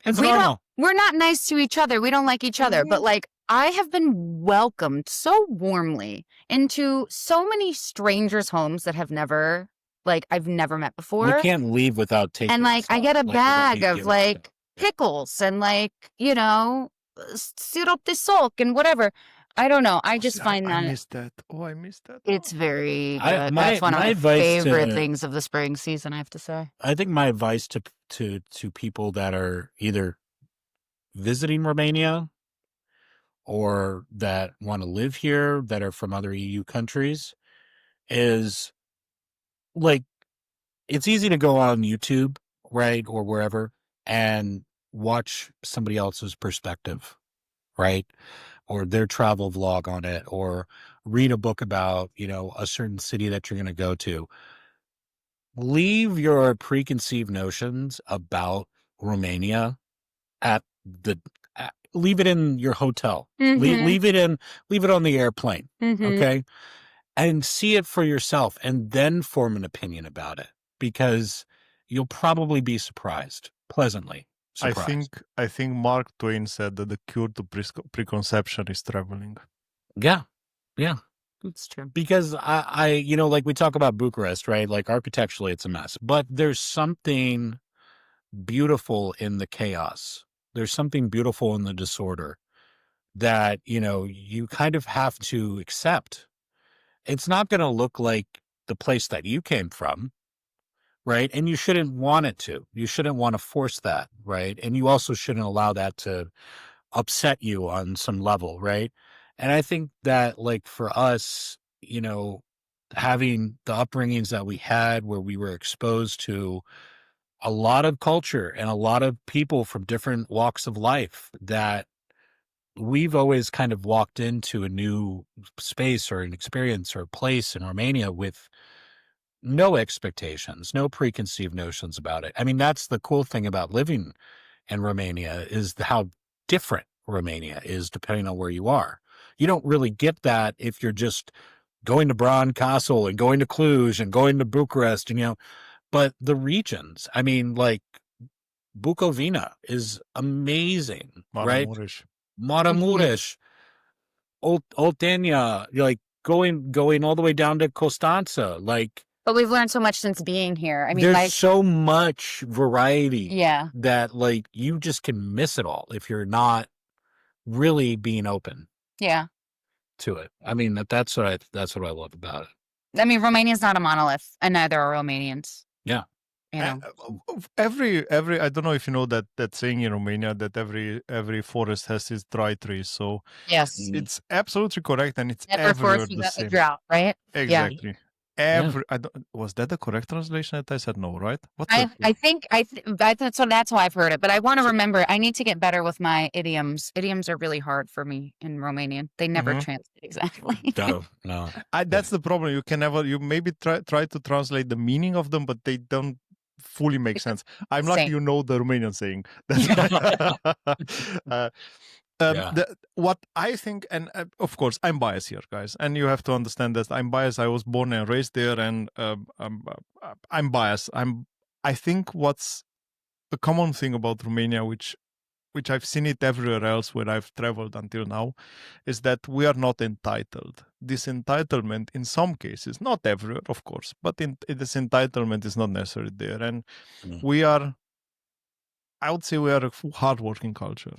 [SPEAKER 3] we're not nice to each other. We don't like each other, but like I have been welcomed so warmly into so many strangers' homes that I've never met before.
[SPEAKER 2] You can't leave without taking.
[SPEAKER 3] And like, I
[SPEAKER 2] stuff.
[SPEAKER 3] get a
[SPEAKER 2] Like,
[SPEAKER 3] bag
[SPEAKER 2] you
[SPEAKER 3] of
[SPEAKER 2] give
[SPEAKER 3] like
[SPEAKER 2] stuff.
[SPEAKER 3] pickles and like, sirop de soc and whatever. I don't know. I just find
[SPEAKER 1] I
[SPEAKER 3] that
[SPEAKER 1] missed that. Oh, I missed that.
[SPEAKER 3] it's very
[SPEAKER 2] I-
[SPEAKER 3] good.
[SPEAKER 2] my-
[SPEAKER 3] That's one of
[SPEAKER 2] my
[SPEAKER 3] my
[SPEAKER 2] advice
[SPEAKER 3] favorite
[SPEAKER 2] to-
[SPEAKER 3] things of the spring season, I have to say.
[SPEAKER 2] I think my advice to people that are either visiting Romania or that want to live here, that are from other EU countries, is like, it's easy to go on YouTube, right, or wherever, and watch somebody else's perspective, right, or their travel vlog on it, or read a book about, a certain city that you're going to go to. Leave your preconceived notions about Romania leave it in your hotel. Leave it on the airplane. Okay. And see it for yourself and then form an opinion about it, because you'll probably be pleasantly surprised.
[SPEAKER 1] I think Mark Twain said that the cure to preconception is traveling.
[SPEAKER 2] Yeah. Yeah.
[SPEAKER 3] It's true.
[SPEAKER 2] Because I like we talk about Bucharest, right? Like architecturally it's a mess, but there's something beautiful in the chaos. There's something beautiful in the disorder that, you kind of have to accept. It's not going to look like the place that you came from, right? And you shouldn't want it to. You shouldn't want to force that, right? And you also shouldn't allow that to upset you on some level, right? And I think that, like, for us, having the upbringings that we had, where we were exposed to a lot of culture and a lot of people from different walks of life, that we've always kind of walked into a new space or an experience or a place in Romania with no expectations, no preconceived notions about it. I mean, that's the cool thing about living in Romania, is how different Romania is depending on where you are. You don't really get that if you're just going to Bran Castle and going to Cluj and going to Bucharest, but the regions, I mean, like Bukovina is amazing, right? Maramureș, Oltenia, like going all the way down to Constanța, like.
[SPEAKER 3] But we've learned so much since being here. I mean,
[SPEAKER 2] there's so much variety,
[SPEAKER 3] yeah,
[SPEAKER 2] that like you just can miss it all if you're not really being open,
[SPEAKER 3] yeah,
[SPEAKER 2] to it. I mean, that's what I love about it.
[SPEAKER 3] I mean, Romania's not a monolith, and neither are Romanians.
[SPEAKER 2] Yeah.
[SPEAKER 1] Every I don't know if you know that saying in Romania, that every forest has its dry trees. So
[SPEAKER 3] yes,
[SPEAKER 1] it's absolutely correct, and it's
[SPEAKER 3] never
[SPEAKER 1] everywhere
[SPEAKER 3] forced
[SPEAKER 1] the
[SPEAKER 3] without a
[SPEAKER 1] same.
[SPEAKER 3] drought, right?
[SPEAKER 1] Exactly. Was that the correct translation that I said? No, right?
[SPEAKER 3] I think that's how I've heard it, but I want to remember. I need to get better with my idioms. Idioms are really hard for me in Romanian. They never translate exactly.
[SPEAKER 2] No.
[SPEAKER 1] That's the problem. You can never. You maybe try to translate the meaning of them, but they don't fully make sense. I'm lucky you know the Romanian saying. What I think, and of course I'm biased here, guys, and you have to understand that I'm biased. I was born and raised there, and I'm biased. I think what's a common thing about Romania, which I've seen it everywhere else where I've traveled until now, is that we are not entitled. This entitlement, in some cases, not everywhere, of course, but this entitlement is not necessarily there, and I would say we are a hardworking culture.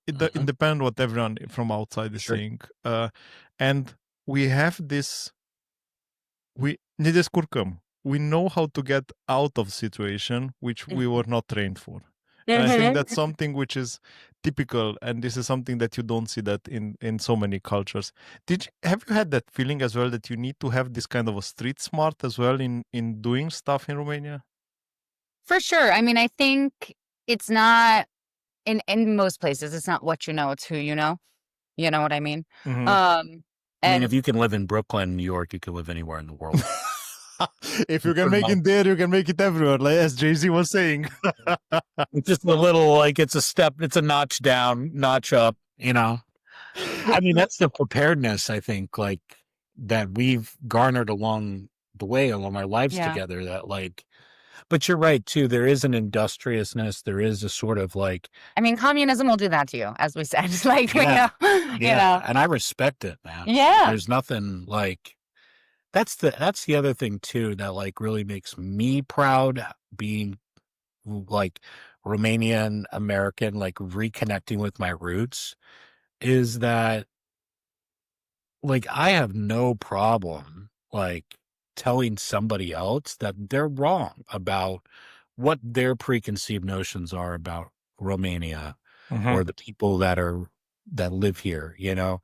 [SPEAKER 1] Independent what everyone from outside is saying, and we have this. We ne descurcăm. We know how to get out of the situation which we were not trained for. And I think that's something which is typical, and this is something that you don't see that in so many cultures. Have you had that feeling as well, that you need to have this kind of a street smart as well in doing stuff in Romania?
[SPEAKER 3] For sure. I mean, I think it's not in most places. It's not what you know; it's who you know. You know what I mean?
[SPEAKER 2] I mean, if you can live in Brooklyn, New York, you can live anywhere in the world.
[SPEAKER 1] If you can make it there, you can make it everywhere, like as Jay-Z was saying.
[SPEAKER 2] It's just a little, like, it's a step, it's a notch down, notch up, I mean, that's the preparedness, I think, like, that we've garnered along the way, along our lives together, that, like, But you're right too. There is an industriousness. There is a sort of like,
[SPEAKER 3] I mean, communism will do that to you, as we said. Like,
[SPEAKER 2] yeah,
[SPEAKER 3] you know.
[SPEAKER 2] and I respect it, man.
[SPEAKER 3] Yeah.
[SPEAKER 2] There's nothing like that's the other thing too that like really makes me proud being like Romanian American, like reconnecting with my roots, is that like I have no problem like telling somebody else that they're wrong about what their preconceived notions are about Romania or the people that live here, you know.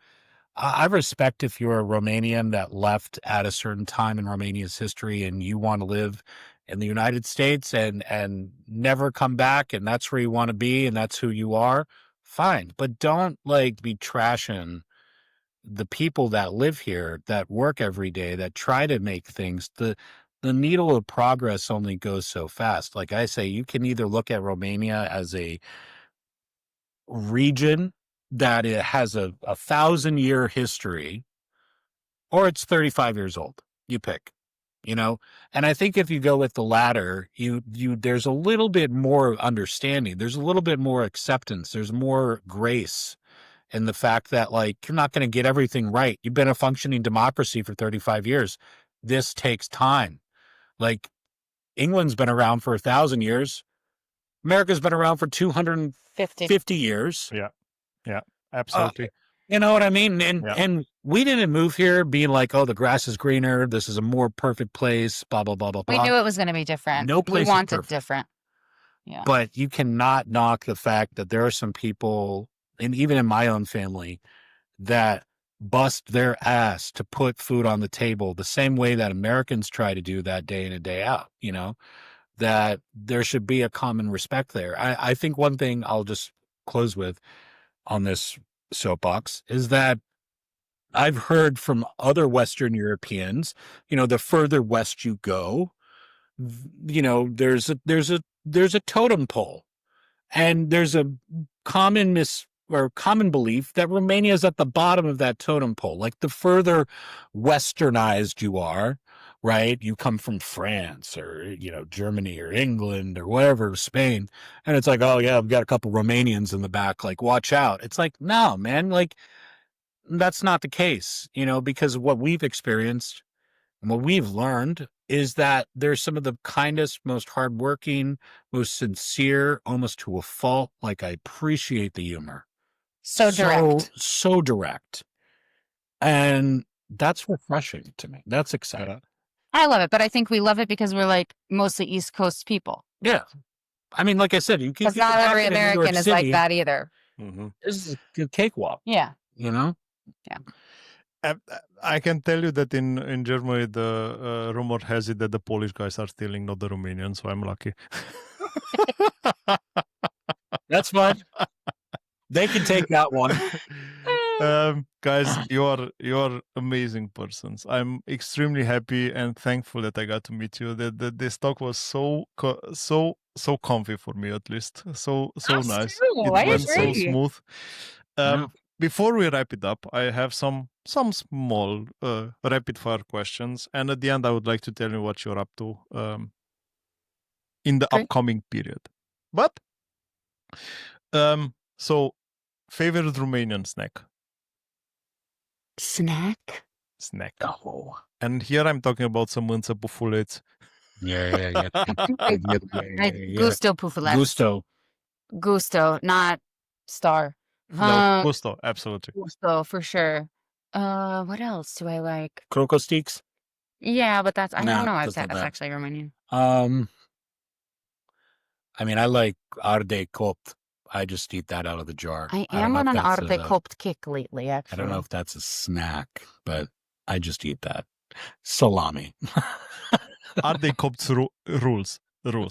[SPEAKER 2] I respect if you're a Romanian that left at a certain time in Romania's history and you want to live in the United States and never come back, and that's where you want to be and that's who you are. Fine, but don't like be trashing the people that live here, that work every day, that try to make things. The needle of progress only goes so fast. Like I say, you can either look at Romania as a region that it has a 1,000-year history, or it's 35 years old. You pick, you know. And I think if you go with the latter, you there's a little bit more understanding. There's a little bit more acceptance. There's more grace in the fact that like you're not going to get everything right. You've been a functioning democracy for 35 years. This takes time. Like England's been around for 1,000 years. America's been around for 250 years.
[SPEAKER 1] Yeah, absolutely.
[SPEAKER 2] You know what I mean? And we didn't move here being like, oh, the grass is greener. This is a more perfect place, blah, blah, blah, blah, blah.
[SPEAKER 3] We knew it was going to be different.
[SPEAKER 2] No place
[SPEAKER 3] we
[SPEAKER 2] is
[SPEAKER 3] wanted
[SPEAKER 2] perfect.
[SPEAKER 3] different. Yeah.
[SPEAKER 2] But you cannot knock the fact that there are some people, and even in my own family, that bust their ass to put food on the table the same way that Americans try to do that day in and day out, you know, that there should be a common respect there. I think one thing I'll just close with on this soapbox is that I've heard from other Western Europeans, you know, the further west you go, you know, there's a totem pole, and there's a common belief that Romania is at the bottom of that totem pole. Like the further westernized you are, right? You come from France or, you know, Germany or England or whatever, Spain. And it's like, oh yeah, I've got a couple Romanians in the back, like watch out. It's like, no, man, like that's not the case, you know, because what we've experienced and what we've learned is that there's some of the kindest, most hardworking, most sincere, almost to a fault. Like I appreciate the humor.
[SPEAKER 3] So direct.
[SPEAKER 2] So direct. And that's refreshing to me. That's exciting.
[SPEAKER 3] I love it, but I think we love it because we're like mostly East Coast people.
[SPEAKER 2] Yeah. I mean, like I said, you can.
[SPEAKER 3] Because not every American is like that either.
[SPEAKER 2] This is a cakewalk.
[SPEAKER 3] Yeah.
[SPEAKER 2] You know?
[SPEAKER 3] Yeah.
[SPEAKER 1] I can tell you that in Germany, the rumor has it that the Polish guys are stealing, not the Romanians, so I'm lucky.
[SPEAKER 2] That's fine. They can take that one.
[SPEAKER 1] Guys, you are amazing persons. I'm extremely happy and thankful that I got to meet you. That this talk was so comfy for me, at least. So nice.
[SPEAKER 3] True.
[SPEAKER 1] It
[SPEAKER 3] I
[SPEAKER 1] went so
[SPEAKER 3] agree.
[SPEAKER 1] smooth. Before we wrap it up, I have some small rapid fire questions, and at the end, I would like to tell you what you're up to in the upcoming period. But so favorite Romanian snack?
[SPEAKER 3] Snack.
[SPEAKER 2] Oh.
[SPEAKER 1] And here I'm talking about sămânță, pufuleț.
[SPEAKER 2] Yeah.
[SPEAKER 3] Gusto pufuleț. Gusto, not star.
[SPEAKER 1] No, gusto, absolutely.
[SPEAKER 3] Gusto for sure. What else do I like?
[SPEAKER 2] Croco sticks.
[SPEAKER 3] Yeah, but that's I don't know.
[SPEAKER 2] that's
[SPEAKER 3] That's
[SPEAKER 2] not bad.
[SPEAKER 3] actually Romanian.
[SPEAKER 2] I mean, I like arde copt. I just eat that out of the jar.
[SPEAKER 3] I
[SPEAKER 2] don't
[SPEAKER 3] am
[SPEAKER 2] know
[SPEAKER 3] on
[SPEAKER 2] if
[SPEAKER 3] an
[SPEAKER 2] that's
[SPEAKER 3] arde copt kick lately,
[SPEAKER 2] I
[SPEAKER 3] actually.
[SPEAKER 2] don't know if that's a snack, but I just eat that. Salami.
[SPEAKER 1] Arde copt rules.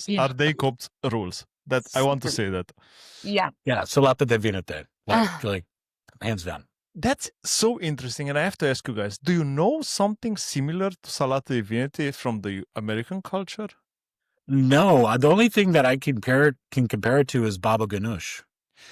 [SPEAKER 3] Yeah.
[SPEAKER 1] Arde copt rules. That I want to say that.
[SPEAKER 3] Yeah.
[SPEAKER 2] Yeah, salata de vinete. Like, hands down.
[SPEAKER 1] That's so interesting, and I have to ask you guys: do you know something similar to salata de vinete from the American culture?
[SPEAKER 2] No, the only thing that I can compare it to is baba ganoush.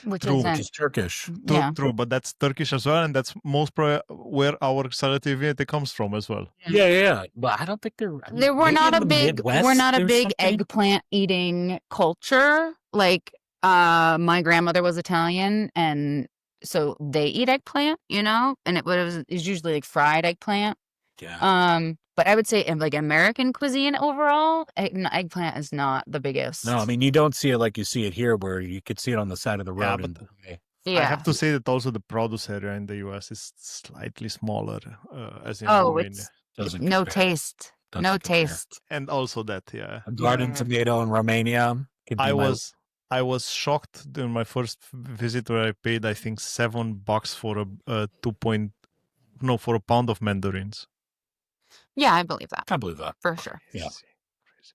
[SPEAKER 3] which
[SPEAKER 1] True.
[SPEAKER 3] isn't.
[SPEAKER 2] which is Turkish.
[SPEAKER 1] True, true, but that's Turkish as well, and that's most probably where our salata viete comes from as well.
[SPEAKER 2] Yeah. But I don't think they're. I mean,
[SPEAKER 3] We're
[SPEAKER 2] maybe
[SPEAKER 3] not
[SPEAKER 2] in
[SPEAKER 3] a
[SPEAKER 2] the
[SPEAKER 3] big
[SPEAKER 2] Midwest, there's something.
[SPEAKER 3] eggplant eating culture. Like my grandmother was Italian, and so they eat eggplant, and it's usually like fried eggplant.
[SPEAKER 2] Yeah.
[SPEAKER 3] But I would say in like American cuisine overall, eggplant is not the biggest.
[SPEAKER 2] No, I mean you don't see it like you see it here, where you could see it on the side of the
[SPEAKER 1] Yeah,
[SPEAKER 2] road.
[SPEAKER 1] but
[SPEAKER 3] yeah.
[SPEAKER 1] I have to say that also the produce area in the US is slightly smaller, as in
[SPEAKER 3] Oh,
[SPEAKER 1] Romania.
[SPEAKER 3] it's
[SPEAKER 2] Doesn't
[SPEAKER 3] no
[SPEAKER 2] compare.
[SPEAKER 3] taste.
[SPEAKER 2] Doesn't
[SPEAKER 3] No
[SPEAKER 2] compare.
[SPEAKER 3] taste.
[SPEAKER 1] And also that, yeah.
[SPEAKER 2] A garden tomato in Romania. Could be
[SPEAKER 1] I was shocked during my first visit where I paid, I think, $7 for for a pound of mandarins.
[SPEAKER 3] Yeah, I believe that
[SPEAKER 2] I believe that.
[SPEAKER 3] for sure.
[SPEAKER 2] Yeah.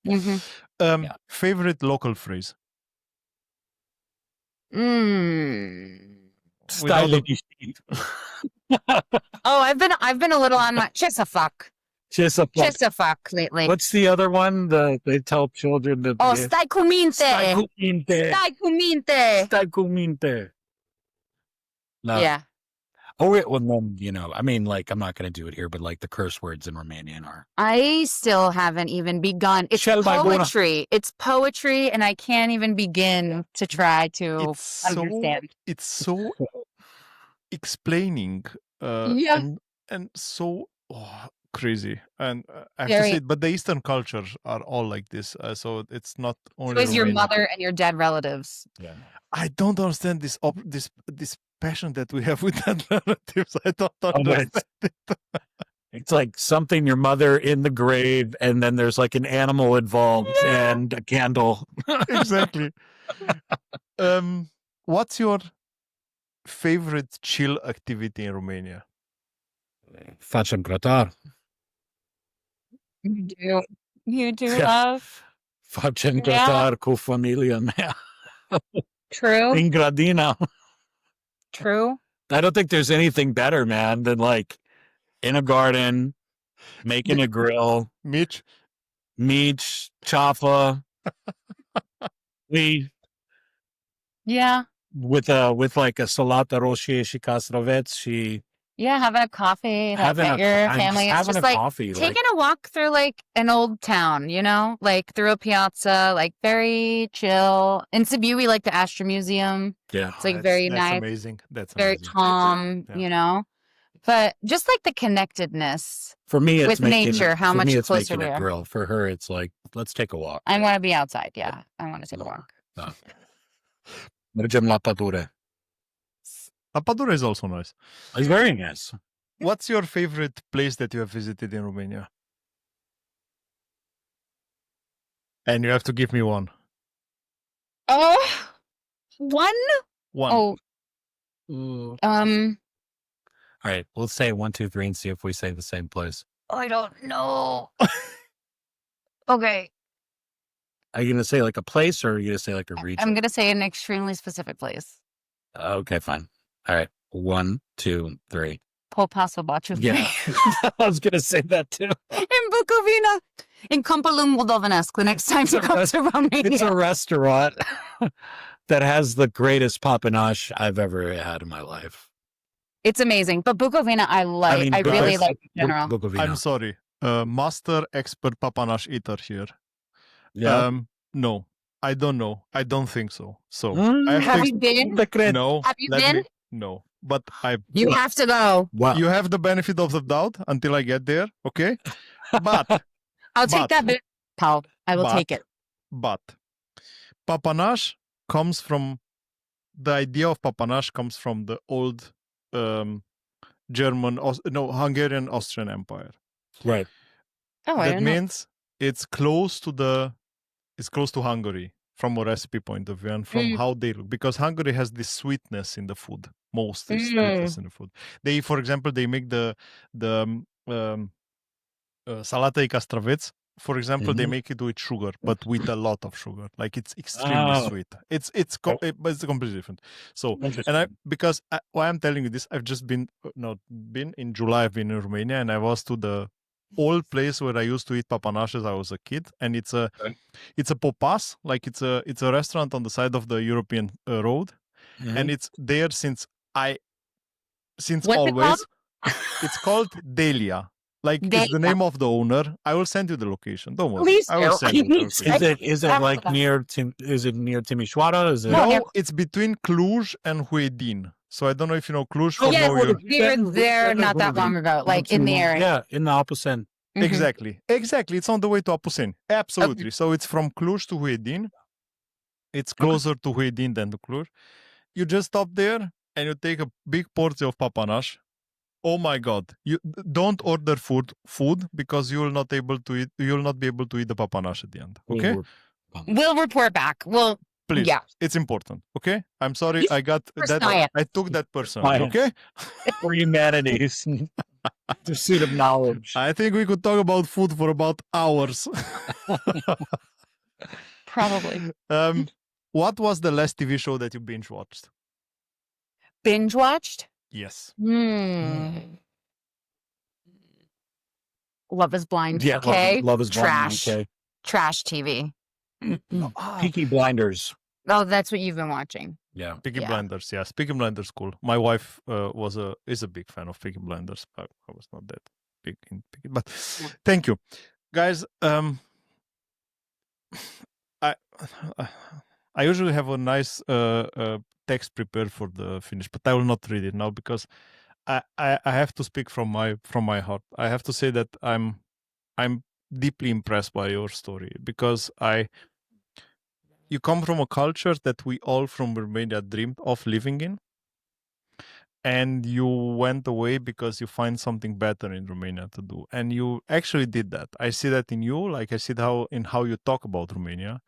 [SPEAKER 3] Mm-hmm.
[SPEAKER 2] Yeah.
[SPEAKER 1] Favorite local phrase?
[SPEAKER 2] Style
[SPEAKER 3] Oh, I've been a little on my fuck lately.
[SPEAKER 2] What's the other one? They tell children that.
[SPEAKER 3] Oh, stai cu minte.
[SPEAKER 2] Stai cu minte.
[SPEAKER 3] Stai cu minte.
[SPEAKER 2] Stai cu minte. No.
[SPEAKER 3] Yeah.
[SPEAKER 2] Oh, well, then, I mean, like, I'm not going to do it here, but like the curse words in Romanian are.
[SPEAKER 3] I still haven't even begun. It's
[SPEAKER 2] Cel mai bună.
[SPEAKER 3] poetry. It's poetry, and I can't even begin to try to understand.
[SPEAKER 1] It's so explaining
[SPEAKER 3] Yeah.
[SPEAKER 1] and so crazy. And I have to
[SPEAKER 3] Very.
[SPEAKER 1] say, but the Eastern cultures are all like this. So it's not only.
[SPEAKER 3] So is your
[SPEAKER 1] Romania.
[SPEAKER 3] mother and your dead relatives.
[SPEAKER 2] Yeah.
[SPEAKER 1] I don't understand this passion that we have with that relatives. I don't understand it.
[SPEAKER 2] It's like something your mother in the grave, and then there's like an animal involved and a candle.
[SPEAKER 1] Exactly. What's your favorite chill activity in Romania?
[SPEAKER 2] Facem grătar.
[SPEAKER 3] You do
[SPEAKER 2] Yeah.
[SPEAKER 3] love.
[SPEAKER 2] Facem grătar cu familia mea.
[SPEAKER 3] True.
[SPEAKER 2] In Gradina.
[SPEAKER 3] True.
[SPEAKER 2] I don't think there's anything better, man, than like in a garden, making a grill,
[SPEAKER 1] Mitch?
[SPEAKER 2] meat, chaffa,
[SPEAKER 3] Yeah.
[SPEAKER 2] with like a salata roșie și castraveți.
[SPEAKER 3] Yeah, having a coffee, like,
[SPEAKER 2] Having
[SPEAKER 3] at your family. It's
[SPEAKER 2] having
[SPEAKER 3] just
[SPEAKER 2] a
[SPEAKER 3] like
[SPEAKER 2] coffee,
[SPEAKER 3] taking a walk through like an old town, like through a piazza, like very chill. In Sibiu, we like the Astra Museum.
[SPEAKER 2] Yeah.
[SPEAKER 3] It's like very
[SPEAKER 1] that's
[SPEAKER 3] nice,
[SPEAKER 1] amazing. That's
[SPEAKER 3] very
[SPEAKER 1] amazing.
[SPEAKER 3] calm,
[SPEAKER 1] Yeah.
[SPEAKER 3] But just like the connectedness
[SPEAKER 2] For me, it's
[SPEAKER 3] with
[SPEAKER 2] making,
[SPEAKER 3] nature, how
[SPEAKER 2] for
[SPEAKER 3] much
[SPEAKER 2] me, it's
[SPEAKER 3] closer
[SPEAKER 2] making
[SPEAKER 3] we
[SPEAKER 2] a
[SPEAKER 3] are.
[SPEAKER 2] grill. For her, it's like, let's take a walk.
[SPEAKER 3] I want to be outside. Yeah, I want to take a walk.
[SPEAKER 2] Mergem la pădure.
[SPEAKER 1] La Pădure is also nice.
[SPEAKER 2] It's very nice.
[SPEAKER 1] What's your favorite place that you have visited in Romania? And you have to give me one.
[SPEAKER 3] Oh, one?
[SPEAKER 1] One.
[SPEAKER 3] Oh,
[SPEAKER 2] All right, we'll say 1, 2, 3 and see if we say the same place.
[SPEAKER 3] I don't know. Okay.
[SPEAKER 2] Are you going to say like a place, or are you going to say like a region?
[SPEAKER 3] I'm going to say an extremely specific place.
[SPEAKER 2] Okay, fine. All right. 1, 2, 3.
[SPEAKER 3] Polpaso Baciu.
[SPEAKER 2] Yeah. I was going to say that too.
[SPEAKER 3] In Bucovina. In Câmpul Moldovenesc, the next time you come to Romania.
[SPEAKER 2] It's a restaurant that has the greatest papanache I've ever had in my life.
[SPEAKER 3] It's amazing. But Bucovina, I really like in general.
[SPEAKER 2] Bucovina.
[SPEAKER 1] I'm sorry. Master expert papanache eater here.
[SPEAKER 2] Yeah.
[SPEAKER 1] No, I don't know. I don't think so. So
[SPEAKER 3] Have you been?
[SPEAKER 1] No.
[SPEAKER 3] Have you been?
[SPEAKER 1] No, but
[SPEAKER 3] You have to go.
[SPEAKER 2] Wow.
[SPEAKER 1] You have the benefit of the doubt until I get there, okay? But
[SPEAKER 3] I'll take that bit, pal. I will take it.
[SPEAKER 1] But papanache comes from the idea of papanache comes from the old Hungarian Austrian Empire.
[SPEAKER 2] Right.
[SPEAKER 3] Oh, I
[SPEAKER 1] That
[SPEAKER 3] didn't know.
[SPEAKER 1] means it's close to Hungary from a recipe point of view and from how they look, because Hungary has this sweetness in the food, sweetness in the food. They, for example, they make the salata castraveți. For example, they make it with sugar, but with a lot of sugar. Like it's extremely sweet. It's completely different. So, and why I'm telling you this, I've just been in July. I've been in Romania, and I was to the old place where I used to eat papanache as I was a kid, and it's a popas, like it's a restaurant on the side of the European road, and it's there since
[SPEAKER 3] What's it
[SPEAKER 1] always.
[SPEAKER 3] called?
[SPEAKER 1] It's called Delia. Like it's the
[SPEAKER 3] Delia.
[SPEAKER 1] name of the owner. I will send you the location. Don't worry.
[SPEAKER 3] Please
[SPEAKER 1] I will
[SPEAKER 3] do.
[SPEAKER 1] send you the location.
[SPEAKER 2] Is it like near Timișoara? Is it?
[SPEAKER 1] No, it's between Cluj and Huedin. So I don't know if you know Cluj.
[SPEAKER 2] Oh,
[SPEAKER 1] from
[SPEAKER 3] Yes,
[SPEAKER 1] where
[SPEAKER 3] we were there not that long ago, like in the area.
[SPEAKER 2] Yeah, in the opposite.
[SPEAKER 3] Mhm.
[SPEAKER 1] Exactly. It's on the way to Apuseni. Absolutely. So it's from Cluj to Huedin. It's closer to Huedin than to Cluj. You just stop there and you take a big portion of papanaș. Oh my God! You don't order food because you will not be able to eat the papanaș at the end. Okay,
[SPEAKER 3] We'll report back.
[SPEAKER 1] please.
[SPEAKER 3] Yeah.
[SPEAKER 1] It's important. Okay, I'm sorry. I got
[SPEAKER 3] For
[SPEAKER 1] that.
[SPEAKER 3] science.
[SPEAKER 1] I took that personally.
[SPEAKER 2] Science.
[SPEAKER 1] Okay.
[SPEAKER 2] For humanities. Pursuit of knowledge.
[SPEAKER 1] I think we could talk about food for about hours.
[SPEAKER 3] Probably.
[SPEAKER 1] What was the last TV show that you binge watched?
[SPEAKER 3] Binge watched?
[SPEAKER 1] Yes.
[SPEAKER 3] Love is Blind.
[SPEAKER 2] Yeah,
[SPEAKER 3] Okay.
[SPEAKER 2] Love is Blind.
[SPEAKER 3] Trash.
[SPEAKER 2] Okay.
[SPEAKER 3] Trash TV.
[SPEAKER 2] Peaky Blinders.
[SPEAKER 3] Oh, that's what you've been watching.
[SPEAKER 2] Yeah.
[SPEAKER 1] Peaky
[SPEAKER 3] Yeah.
[SPEAKER 1] Blinders, yes. Peaky Blinders, cool. My wife is a big fan of Peaky Blinders. I was not that big in Peaky, but thank you, guys. I usually have a nice text prepared for the finish, but I will not read it now because I have to speak from my heart. I have to say that I'm deeply impressed by your story because you come from a culture that we all from Romania dreamed of living in, and you went away because you find something better in Romania to do, and you actually did that. I see that in you, like I see how you talk about Romania,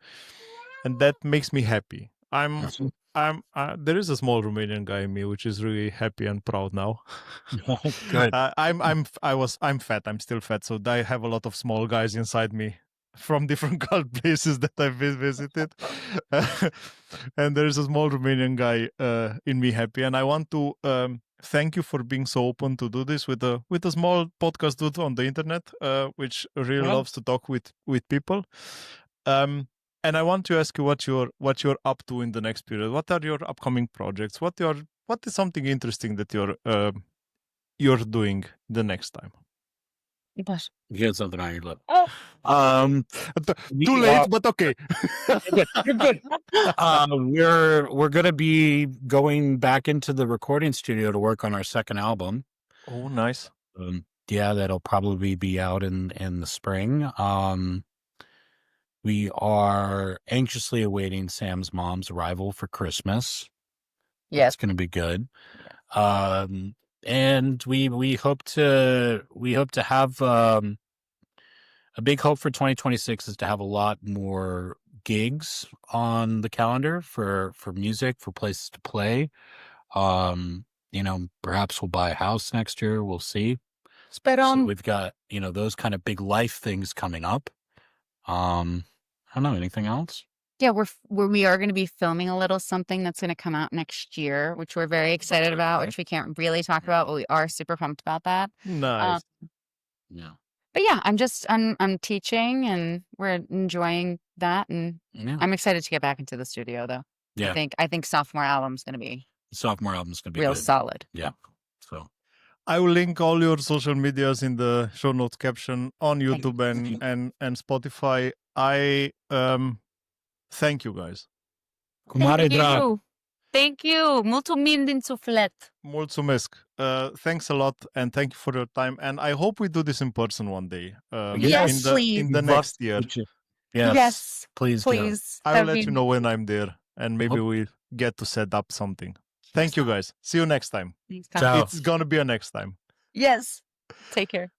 [SPEAKER 1] and that makes me happy. There is a small Romanian guy in me which is really happy and proud now.
[SPEAKER 2] Good.
[SPEAKER 1] I'm fat. I'm still fat, so I have a lot of small guys inside me from different places that I've visited. And there is a small Romanian guy in me happy, and I want to thank you for being so open to do this with a small podcast dude on the internet, which really loves to talk with people. And I want to ask you what you're up to in the next period. What are your upcoming projects? What is something interesting that you're doing the next time?
[SPEAKER 2] You got something on your lip.
[SPEAKER 3] Oh.
[SPEAKER 1] Too late, but okay.
[SPEAKER 2] You're good. We're gonna be going back into the recording studio to work on our second album.
[SPEAKER 1] Oh, nice.
[SPEAKER 2] Yeah, that'll probably be out in the spring. We are anxiously awaiting Sam's mom's arrival for Christmas.
[SPEAKER 3] Yes.
[SPEAKER 2] It's going to be good. And we hope to have a big hope for 2026 is to have a lot more gigs on the calendar for music, for places to play. Perhaps we'll buy a house next year. We'll see. So we've got, those kind of big life things coming up. I don't know, anything else?
[SPEAKER 3] Yeah, we are going to be filming a little something that's going to come out next year, which we're very excited about, which we can't really talk about, but we are super pumped about that.
[SPEAKER 1] Nice.
[SPEAKER 2] Yeah.
[SPEAKER 3] But yeah, I'm teaching and we're enjoying that, and I'm excited to get back into the studio though.
[SPEAKER 2] Yeah.
[SPEAKER 3] I think sophomore album's going to be real
[SPEAKER 2] good.
[SPEAKER 3] solid.
[SPEAKER 2] Yeah. So
[SPEAKER 1] I will link all your social medias in the show notes caption on YouTube and Spotify. I thank you guys.
[SPEAKER 3] Thank you. Mulțumim din suflet.
[SPEAKER 1] Mulțumesc. Thanks a lot and thank you for your time. And I hope we do this in person one day.
[SPEAKER 3] Yes, please.
[SPEAKER 1] In the next year.
[SPEAKER 2] Yes. Please.
[SPEAKER 1] I will let you know when I'm there and maybe we get to set up something. Thank you guys. See you next time.
[SPEAKER 2] Ciao.
[SPEAKER 1] It's gonna be a next time.
[SPEAKER 3] Yes. Take care.